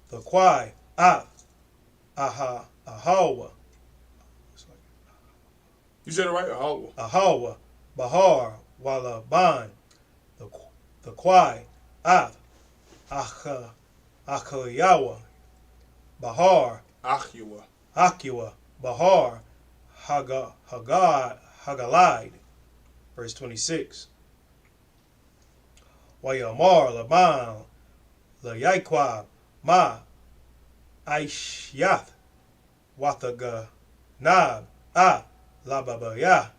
the Kwai, Af, Ahawa. You said it right, Ahawa. Ahawa, Bahar, Walaban, the Kwai, Af, Akayawa, Bahar, Achiwa, Bahar, Hagalide. Verse 26. Wayamar, Laban, Layaikwab, Ma, Aishyath, Wathaga, Nab, Ah, Lababaya.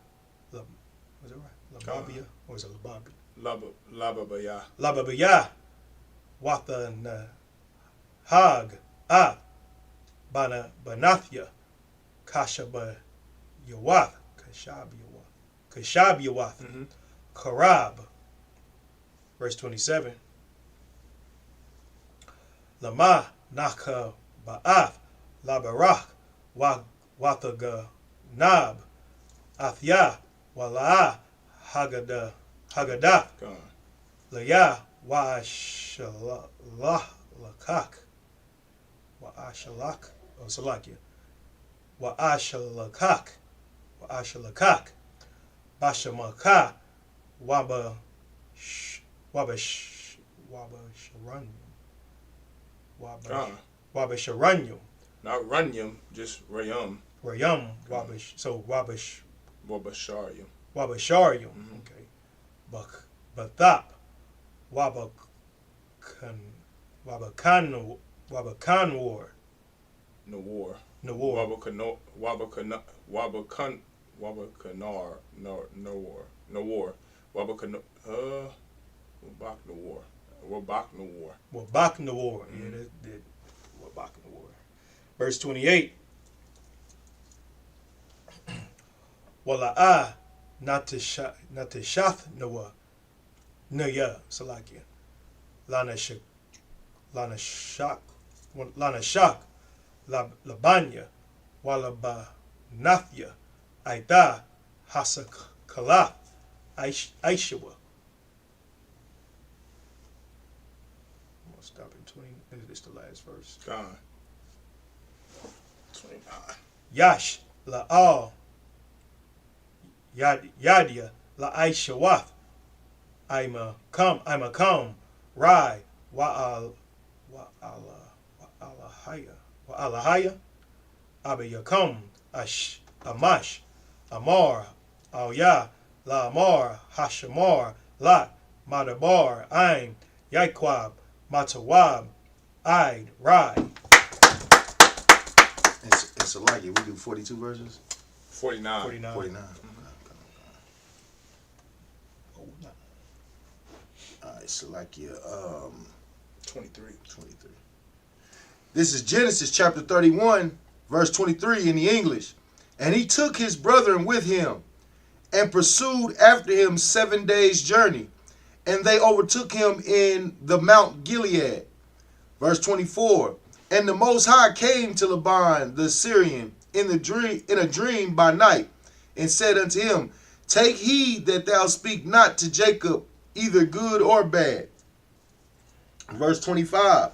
Was it right? Lababia? Or was it Lababia? Lababaya. Lababaya. Watha Hag, Ah, Banathya, Kashaba Yawath, Kashab Yawath, Karab. Verse 27. Lama Naka Ba'ath, Labarach, Wathaga Nab, Athya, Wala, Hagadah, Laya, Wa'ashalak, Wa'ashalakak, Bashamaka, Wabasharanyum. Not Runyum, just Rayum. Wabash. So Wabash. Wabasharium. Okay. Bathap. Wabakanwar. Nawar. Wabakanar. Nawar. Wabaknawar. Yeah, that Wabaknawar. Verse 28. Wala'a natishath nawa naya salakia lana shak labanya walabanathya aida hasakala aishawa. I'm gonna stop in 20. This is the last verse. God. 29. Yash la'al Yadia la Aishawath. I'm a come, Rai, Alahaya, Abayakum, Amash, Amar, Alya, La Amar, Hashamar, Lot, Madabar, Aim, Yaikwab, Matawab, Ide, Ride. And so like it, we do 42 verses? 49. 49. Alright, so like 23. This is Genesis chapter 31, verse 23 in the English. And he took his brethren with him and pursued after him 7 days' journey. And they overtook him in the Mount Gilead. Verse 24. And the Most High came to Laban the Syrian in a dream by night, and said unto him, Take heed that thou speak not to Jacob either good or bad. Verse 25.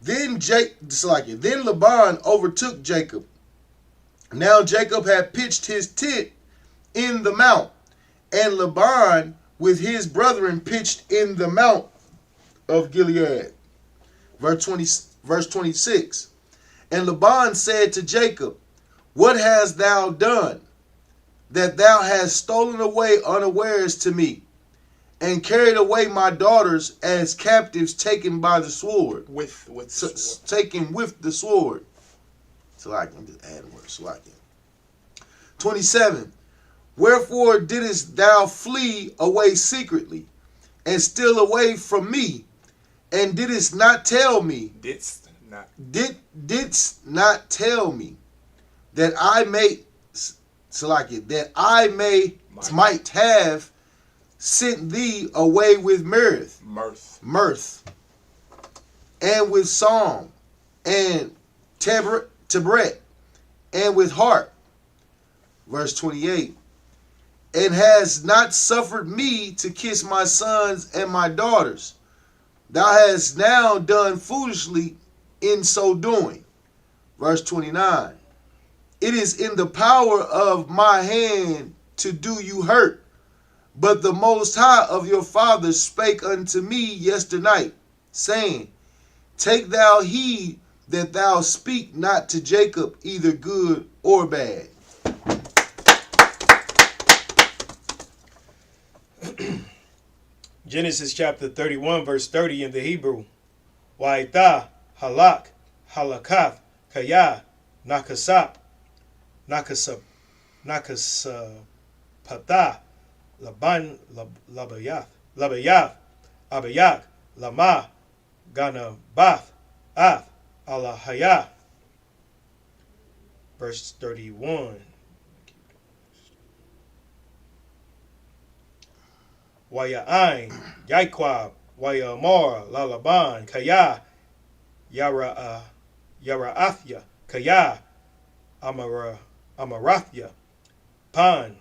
Then Laban overtook Jacob. Now Jacob had pitched his tent in the mount, and Laban with his brethren pitched in the mount of Gilead. Verse 26. And Laban said to Jacob, What hast thou done, that thou hast stolen away unawares to me, and carried away my daughters as captives taken by the sword? Taken with the sword. So I can just add words. So I can. 27. Wherefore didst thou flee away secretly, and steal away from me, and didst not tell me? Didst not tell me that I might have sent thee away with mirth, and with psalm, and tabret, and with harp. Verse 28. And has not suffered me to kiss my sons and my daughters. Thou hast now done foolishly in so doing. Verse 29. It is in the power of my hand to do you hurt, but the Most High of your fathers spake unto me yesternight, saying, Take thou heed that thou speak not to Jacob either good or bad. Genesis chapter 31, verse 30 in the Hebrew. Wa'ita, halak, halakath, kaya, nakasap, patah, laban, labayath, abayak, lama, ganabath, ath, alahaya. Verse 31. Waya'ain, Yaiquab, Wayamor, Lalaban, Kaya, Yara'athya, Kaya, Amarathya, Pan,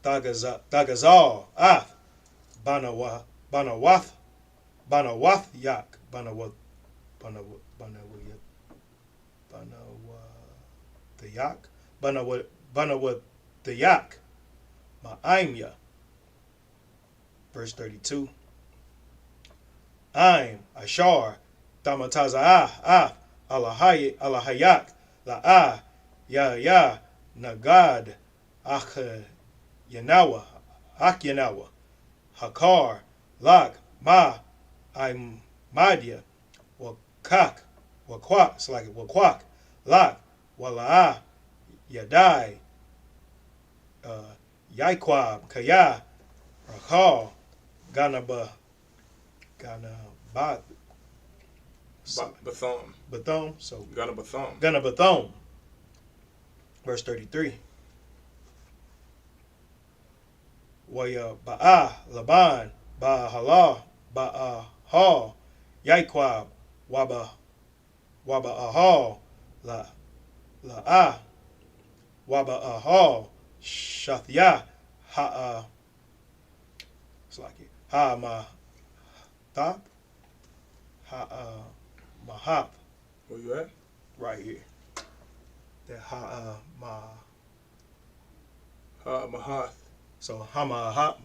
Dagazal, Ath, Banawathyak, Banawathayak, Ma'aimya. Verse 32. Aim, Ashar, Damataza'ah, Alahayak, La'ah, Ya, Nagad, Akyanawa, Hakar, Lak, Ma, Madya, Wakwak, it's like Wakwak, Lak, Wala'ah, Yadai, Yaiquab, Kaya, Rakal, Bathom. So Bathom. Verse 33. Waya Ba'ah, Laban, Ba'ahala, Ba'ahal, Yaiquab, Waba'ahal, La'ah, Waba'ahal, Shathya, it's like it. Mahap. Where you at? Right here. That Mahath. So Mahath.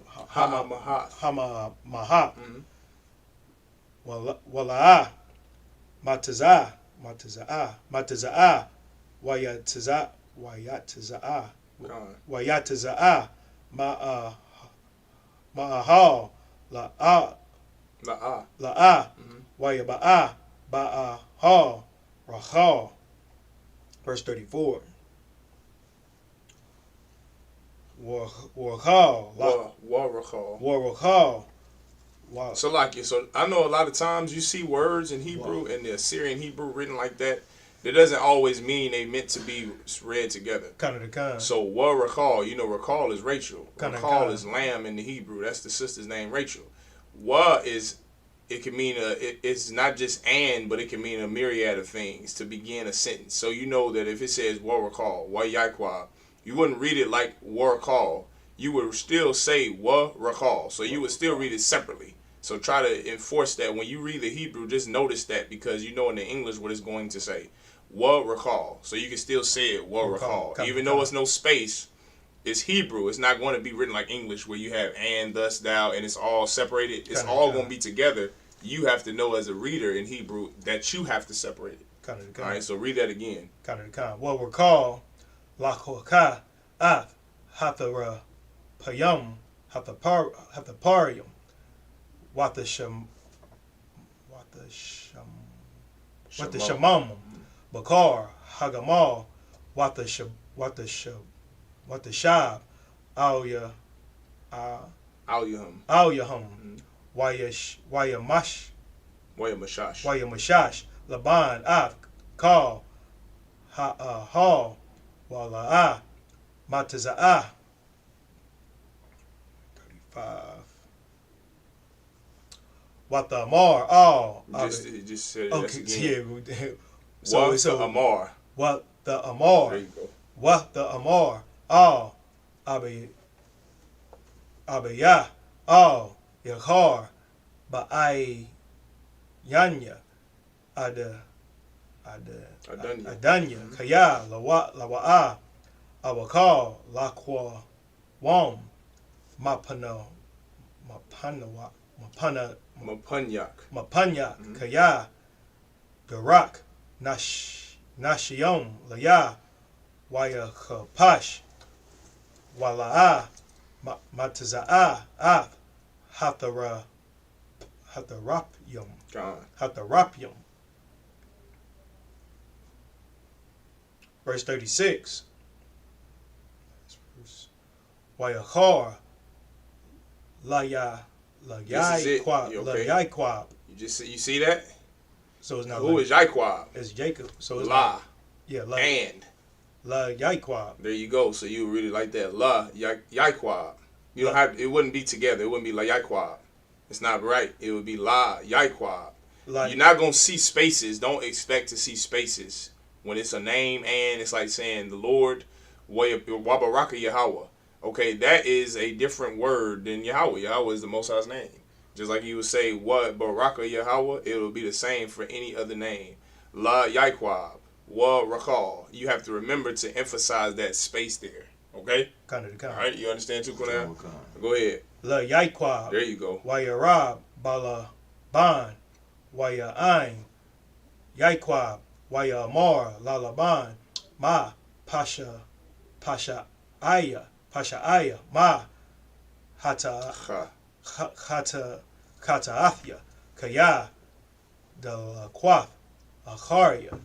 Mahap. Wala'ah. Mataza'ah. Wayataza'ah. Ma'ahal, La'ah. La'ah. Waya ba'a. Ba'a ha. Rachal. Verse 34. Warachal. Warachal. Wow. So I know a lot of times you see words in Hebrew and the Assyrian Hebrew written like that. That doesn't always mean they meant to be read together. So Rachal, Rachal is Rachel. Rachal is lamb in the Hebrew. That's the sister's name, Rachel. It can mean it's not just and, but it can mean a myriad of things to begin a sentence. So you know that if it says Rachal, Yaquab, you wouldn't read it like Rachal. You would still say Rachal. So you would still read it separately. So try to enforce that when you read the Hebrew. Just notice that because you know in the English what it's going to say. Rachal. So you can still say it Rachal. Even though it's no space, it's Hebrew. It's not going to be written like English where you have and, thus, thou, and it's all separated. It's all going to be together. You have to know as a reader in Hebrew that you have to separate it. All right, so read that again. Rachal, Lachoka, Af, Hathara, Payam, Hathaparium, Wathashamam, Bakar, Hagamal, Wathashab, Alyahum, Wayamashash, Laban, Af, Kal, Hal, Wala'ah, Mataza'ah. 35. What the Amar, all. Just said okay, again. Yeah. So Amar. What the Amar. There you go. What the Amar, all. Abiyah, all. Yakhar, Ba'ai, Yanya, Adanya, Kaya, Lawa'ah, Awakal, Lakwa, Wam, Mapanyak, Kaya, Garak, Nashiom, Laya, Wayakapash, Wala'ah, Mataza'ah, Af, Hatharapium. Verse 36. Wayachar, Layaquab. You see that? So it's not. Who is Yaquab? It's Jacob. So it's La. Yeah, La. And. La Yaquab. There you go. So you really like that. La Yaquab. You don't have. It wouldn't be together. It wouldn't be La Yaquab. It's not right. It would be La Yaquab. You're not gonna see spaces. Don't expect to see spaces when it's a name and it's like saying the Lord Wabaraka Yahweh. Okay, that is a different word than Yahweh. Yahweh is the Most High's name. Just like you would say, what Baraka Yahweh, it will be the same for any other name. La Yaquab, Wa Rakal. You have to remember to emphasize that space there. Okay? All right, you understand too, Kunal? Go ahead. La Yaquab. There you go. Wayarab, Bala Ban, Waya Ain, Yaquab, Waya Amar, Lalaban, Ma, Pasha Aya, Ma, Hataathya, Kaya, Delaquath, Acharia.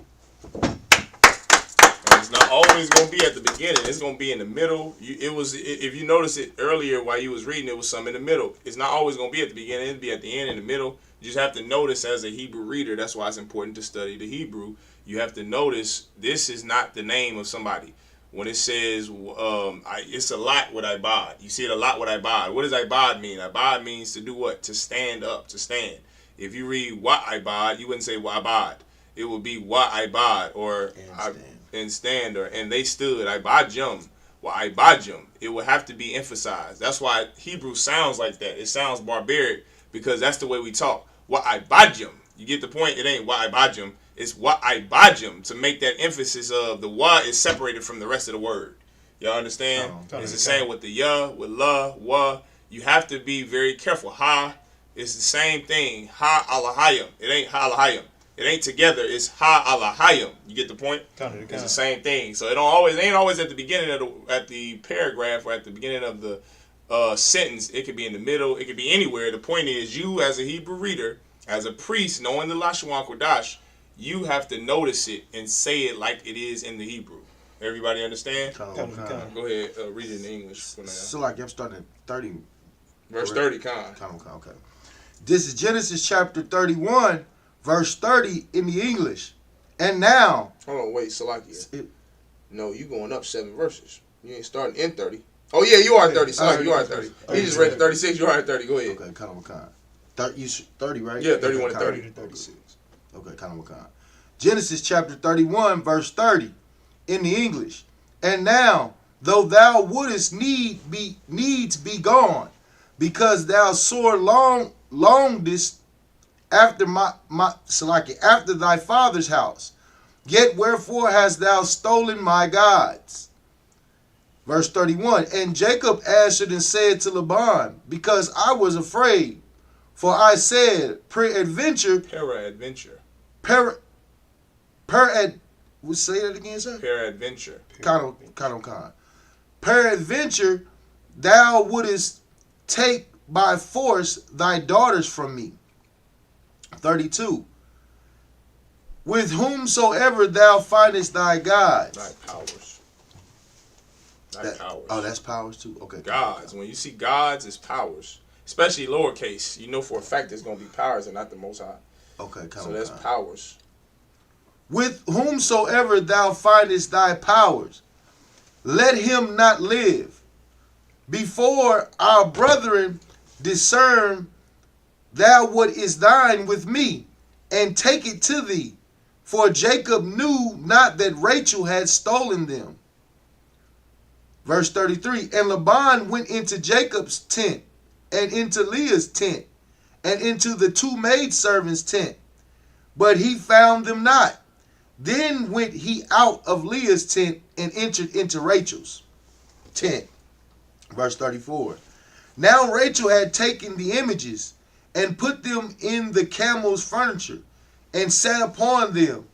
It's not always going to be at the beginning. It's going to be in the middle. If you notice it earlier while you was reading, it was some in the middle. It's not always going to be at the beginning. It'll be at the end, in the middle. You just have to notice as a Hebrew reader. That's why it's important to study the Hebrew. You have to notice this is not the name of somebody. When it says, it's a lot with Ibad. You see it a lot with Ibad. What does Ibad mean? Ibad means to do what? To stand up, to stand. If you read Wa Ibad, you wouldn't say Wa Ibad. It would be Wa Ibad or and stand or and they stood. Ibadjum. Wa Ibadjum. It would have to be emphasized. That's why Hebrew sounds like that. It sounds barbaric because that's the way we talk. Wa Ibadjum. You get the point? It ain't Wa Ibadjum. It's Wa Ibadjum to make that emphasis of the Wa is separated from the rest of the word. Y'all understand? It's the same with the Ya, with La, Wa. You have to be very careful. Ha, it's the same thing. Ha Alahayim. It ain't Ha Alahayim. It ain't together. It's Ha Alahayim. You get the point? It's the same thing. So it ain't always at the beginning of at the paragraph or at the beginning of the sentence. It could be in the middle. It could be anywhere. The point is, you as a Hebrew reader, as a priest, knowing the Lashon Kodash, you have to notice it and say it like it is in the Hebrew. Everybody understand? Go ahead, read it in English. So like I'm starting at 30. Verse 30, Okay. This is Genesis chapter 31, verse 30 in the English. And now. Hold on, wait, Salakia. No, you going up 7 verses. You ain't starting in 30. Oh yeah, you are 30. Salakia, you are 30. He just read 36. You are 30. Go ahead. Okay, Khan. 30, right? Yeah, 31 and 30. 36. Okay, Khan. Genesis chapter 31, verse 30 in the English. And now, though thou wouldest needs be gone, because thou sore longest after after thy father's house, yet wherefore hast thou stolen my gods? Verse 31, and Jacob answered and said to Laban, because I was afraid, for I said, peradventure. Say that again, sir? Peradventure. Peradventure, thou wouldest take by force thy daughters from me. 32. With whomsoever thou findest thy gods. Thy powers. Powers. Oh, that's powers too? Okay. Gods. When you see gods, it's powers. Especially lowercase. You know for a fact there's going to be powers and not the Most High. Okay, so that's powers. With whomsoever thou findest thy powers, let him not live. Before our brethren discern thou what is thine with me, and take it to thee. For Jacob knew not that Rachel had stolen them. Verse 33, and Laban went into Jacob's tent, and into Leah's tent, and into the 2 maidservants' tent, but he found them not. Then went he out of Leah's tent, and entered into Rachel's tent. Verse 34, now Rachel had taken the images, and put them in the camel's furniture, and sat upon them.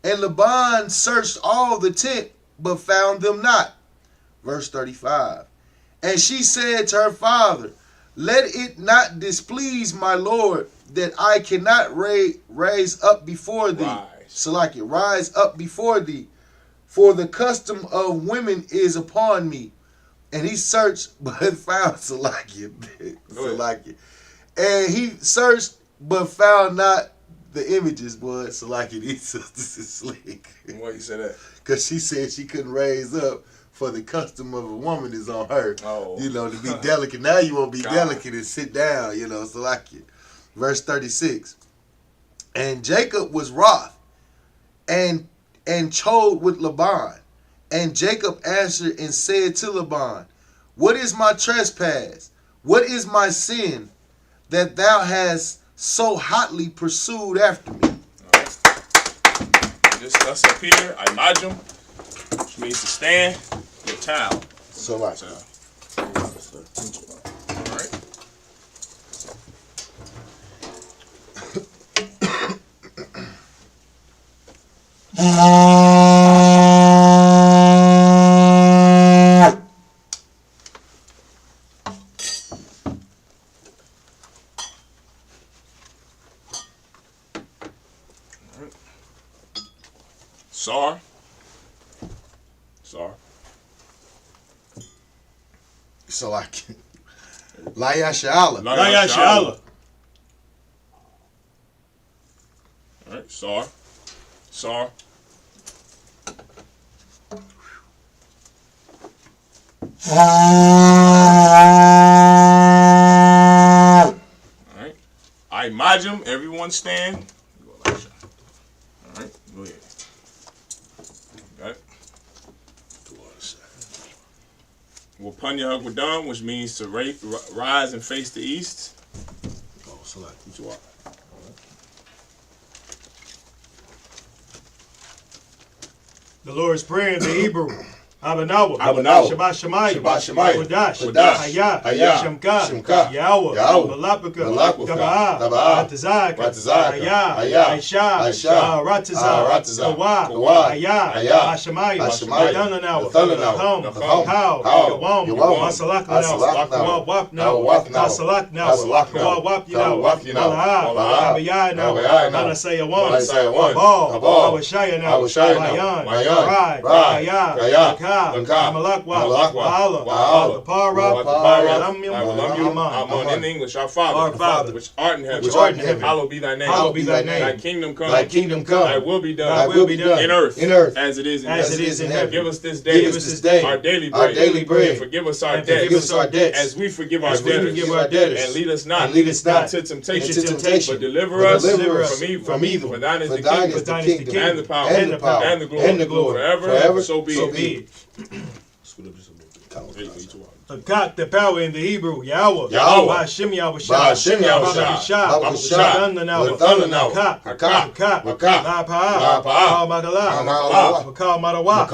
And Laban searched all the tent, but found them not. Verse 35, and she said to her father, let it not displease my lord, that I cannot rise up before thee. Rise up before thee, for the custom of women is upon me. And he searched, but found Salakia. And he searched, but found not the images, boy. Salakia, these sisters is slick. Why you say that? Because she said she couldn't raise up, for the custom of a woman is on her. Oh. You know, to be delicate. Now you won't be delicate and sit down, you know, Salakia. Verse 36. And Jacob was wroth, and chode with Laban. And Jacob answered and said to Laban, what is my trespass? What is my sin, that thou hast so hotly pursued after me? Just us up here, I imagine, which means to stand, your towel. So like So like La Yashala. All right, Sar. All right. I imagine everyone stand. All right, go ahead. Got it. Wapanya Hagwadam, which means to rise and face the east. Oh, select. What you are. The Lord's Prayer in the Hebrew. Abanawa, Shabbat Shemayim, Kodash, Hayah, Shemka, Yahweh, Malapika, Taba'ah, Ratazak, Hayah, Aisha, Ratazah, Kawah, Hayah, Hashemayim, Thunanawa, How, Yawam, Masalakanawa, Wapnawa, Tasalaknawa, Wapnawa, Abayanawa, Manasayawam, Abal, Awashayanawa, Mayan, Hayah, Amalakwa, Ba'ala, Para, Amen. In English, our Father, which art in heaven, hallowed be thy name. Thy kingdom come. Thy will be done. In earth, as it is in heaven. Give us this day our daily bread. And forgive us our debts, as we forgive our debtors. And lead us not into temptation, but deliver us from evil. For thine is the kingdom, and the power, and the glory, forever. So be it. Hakak, the power in the Hebrew, Yahweh, Ba'ashem Yahushua, Thunanawa, Hakak, La'pa'ah, Ma'agalah, Makal Madawa,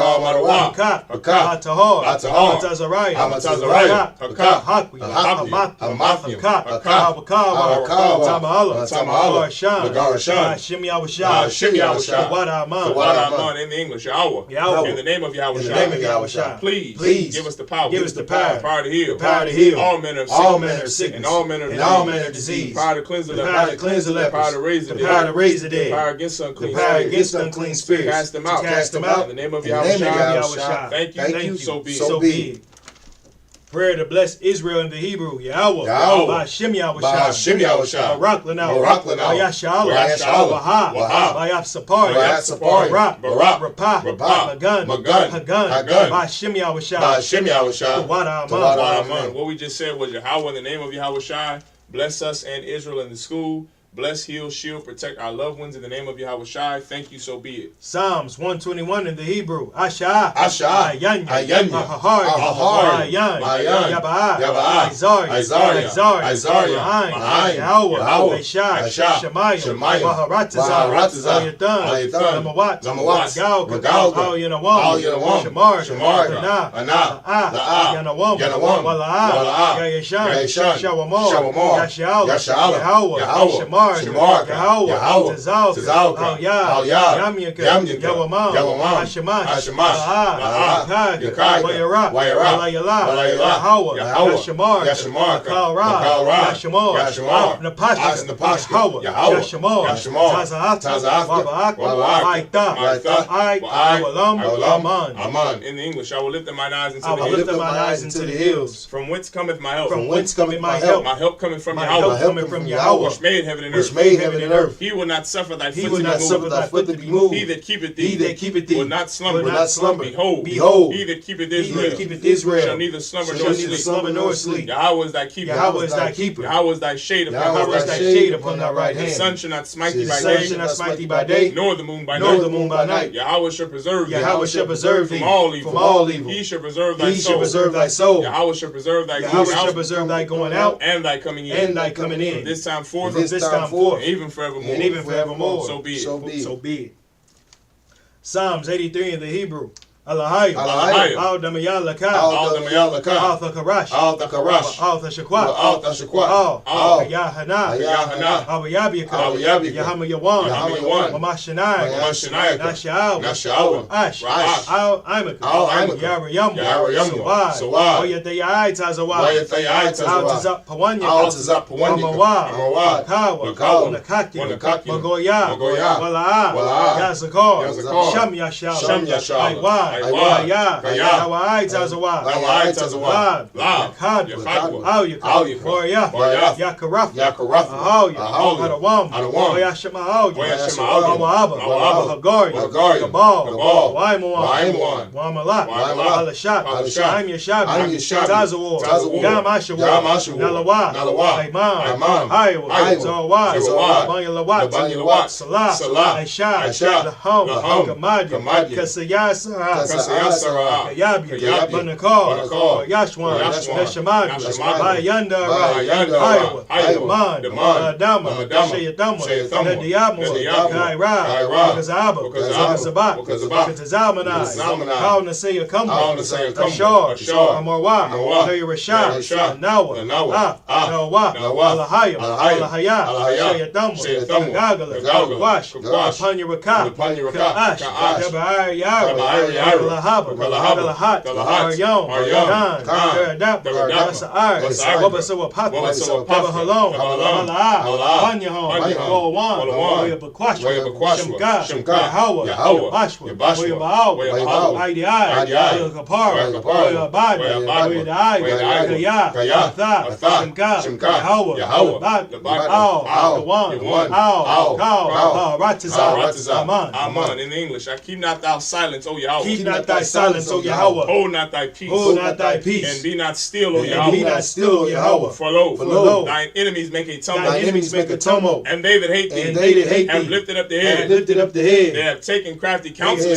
Hatahor, Hatazariah, Hakwi, Hamathim, Tama'ala, Ba'ashem Yahushua, Wadaman in the English, Yahweh, in the name of Yahushua, please give us the power, power to heal, all manner of sickness, and all manner of disease, power to cleanse the leper, power to raise the dead, power against unclean spirits, cast them out, in the name of Yahushua. Thank you, so be it. Prayer to bless Israel in the Hebrew, Yahweh, Ba'ashem Yahushua, Barak Lanawa, Bayashala, Bayaf Sapar, Barak, Rapah, Magan, Ba'ashem Yahushua, Wadaman. What we just said was Yahweh in the name of Yahushua. Bless us and Israel in the school. Bless, heal, shield, protect our loved ones in the name of Yahushua. Thank you, so be it. Psalms 121 in the Hebrew. Asha, Ayanya, Ayan, Yaba'ah, Isaiah, Mahain, Yahweh, Shemayim, Waharatazah, Zamawat, Galgal, Yanawam, Shamar, Kana, Yanawam, Wala'ah, Yayashan, Shawamo, Yasha'ala, Yahweh, Shamar, Yahweh, Tazal, Yamyaka, Yawamam, Hashemash, Yakar, Wayara, Yahweh, Yashamar, Makalra, Yashamar, Napash, Yahweh, Yashamar, Tazaf, Walam, Aman. In the English, I will lift up mine eyes into the hills. From whence cometh my help? My help cometh from Yahweh, which made heaven and earth. He will not suffer thy foot to be moved. He that keepeth thee will not slumber. Behold, he that keepeth Israel shall neither slumber nor sleep. Yahweh is thy keeper. Yahweh is thy shade upon thy right hand. The sun shall not smite thee by day, nor the moon by night. Yahweh shall preserve thee from all evil. He shall preserve thy soul. Yahweh shall preserve thy going out and thy coming in. From this time forth, and even forevermore. So be it. Psalms 83 in the Hebrew. Alahayim, Al Damayalaka, Al Thakarash, Al Thashakwa, Al Yahana, Al Yabika, Yahama Wamashanai, Nasha'awa, Ash, Al Imaka, Yarayam, Sawad, Oyatayai Tazawa, Al Tazap Pawanya, Amawad, Kawa, Nakaki, Magoya, Wala'a, Yazakar, Sham Yashal, Ayah, Tazawah, Lab, Yakad, Wariyah, Yakaraf, Hadawam, Oyashema'al, Mawaba, Hagari, Gabal, Waimuan, Wamalak, Alashat, Aim Yashab, Tazawar, Yam Ashawar, Nalawa, Imam, Iowa, Zawad, Banyalawat, Salah, Aisha, Lahom, Gamad, Kasayasa, Kayabi, Banakar, Yashwan, Neshamadu, Bayanda, Ayaman, Adama, Shayatama, Nediamo, Kaira, Kazaba, Kazamana, Kal Nasaya Kumba, Ashar, Amarwa, Rashad, Nawa, Nawa, Alahaya, Shayatama, Gagala, Wash, Panyaraka, Kaash, Kabai Yara, Kalahaba, Kalahat, Aryon, Dan, Sa'ar, Wabasawa Papa, Halon, Panyahon, Gowan, Bakwashwa, Shemka, Yahawa, Bashwa, Baal, Idi, Kapara, Abad, Kaya, Shemka, Yahawa, Ratiza, Aman. In English, I keep not thou silence, O Yahweh. Keep not thy silence, O Yahweh. Hold not thy peace. Hold not thy peace. And be not still, O Yahweh. Be not still, O Yahweh. For lo, thine enemies make a tumult. Thine enemies make a tumult. And they that hate thee, have lifted up the head. They have taken crafty counsel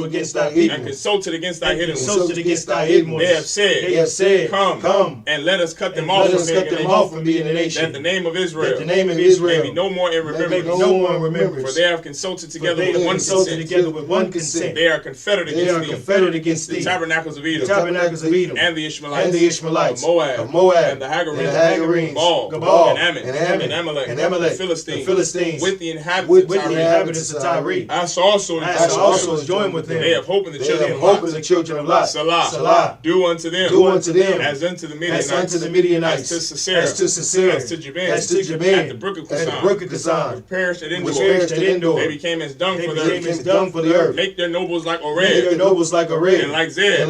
against thy people. And consulted against thy hidden ones. They have said, Come, and let us cut them off from being a nation. That the name of Israel may be no more in remembrance. For they have consulted together with one consent. They are confederate against thee. The tabernacles of Edom. And the Ishmaelites. Of Moab. And the Hagarim. Gabal. And Ammon. And Amalek. The Philistines. With the inhabitants of Tyre. As also is joined with them. They have hope in the children of Lot. Salah. Do unto them as unto the Midianites. As to Sisera. As to Jabin. At the brook of Kazan. Which perished at Endor. They became as dung for the earth. Make their nobles like Oreb. And like Zed.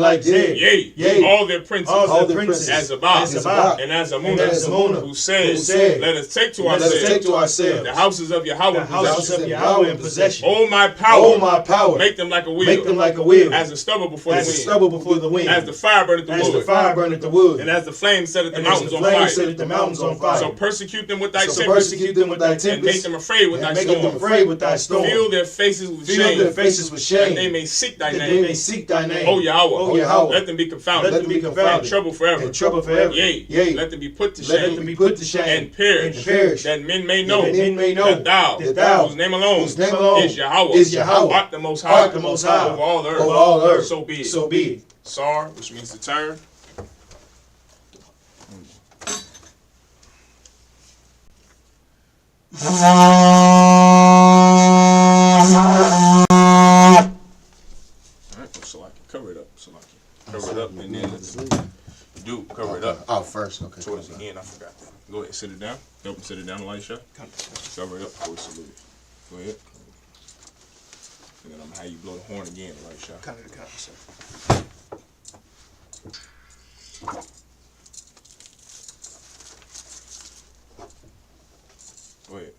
Yea. All their princes. As Zabah. And as Amunah. Who said, Let us take to ourselves the houses of Yahweh in possession. O my power. Make them like a wheel. As the stubble before the wind. As the fire burneth the wood. And as the flame setteth the mountains on fire. So persecute them with thy tempest. And make them afraid with thy storm. Fill their faces with shame. And they may seek thy name. O Yahweh. Let them be confounded. And trouble forever. Yea. Let them be put to shame. And perish. That men may know that thou, whose name alone is Yahweh, art the most high over all the earth. So be it. Sar, which means to turn. Alright, so I can cover it up. Cover it up, and then cover it up. Oh, first, okay. Towards the end, I forgot that. Go ahead, sit it down. Help him sit it down, Elisha. Cover it up before we salute it. Go ahead. And then I'm gonna have you blow the horn again, Elisha. Go ahead.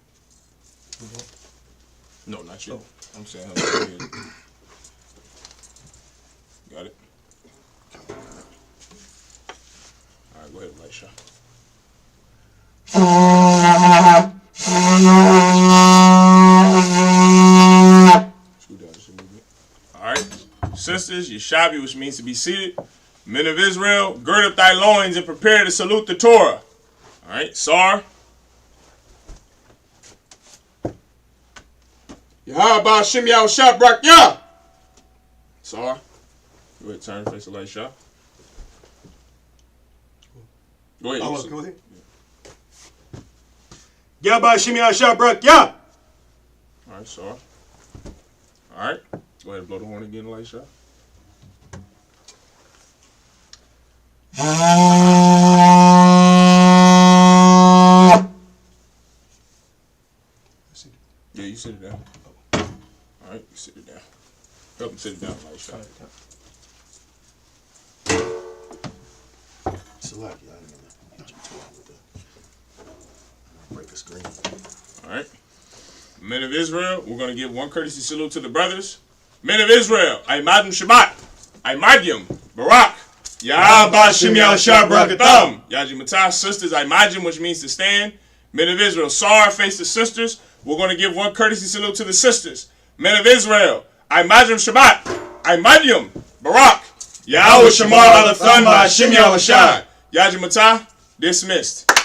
No, not you. I'm saying, go ahead. Got it? Alright, go ahead, Elisha. Alright. Sisters, Yeshabi, which means to be seated. Men of Israel, gird up thy loins and prepare to salute the Torah. Alright, Sar. Yahaba Shem Yahushua Brak Yah. Sar. Go ahead, turn face Elisha. Go ahead. Go ahead. Yahaba Shem Yahushua Brak Yah. Alright, Sar. Alright. Go ahead and blow the horn again, Elisha. Yeah, you sit it down. Alright, you sit it down. Help him sit it down, Elisha. Break the screen. Alright. Men of Israel, we're going to give one courtesy salute to the brothers. Men of Israel, Aimadim Shabbat, Aimadim, Barak, Yahaba Shem Yahushua Barakatam, Yaji Matah, sisters, Aimadim, which means to stand. Men of Israel, Sar, face the sisters. We're going to give one courtesy salute to the sisters. Men of Israel, Aimadim Shabbat, Imadium, Barak, Yahweh Shamar Alathan, Ba'ashem Yahushai. Yajimatah, dismissed.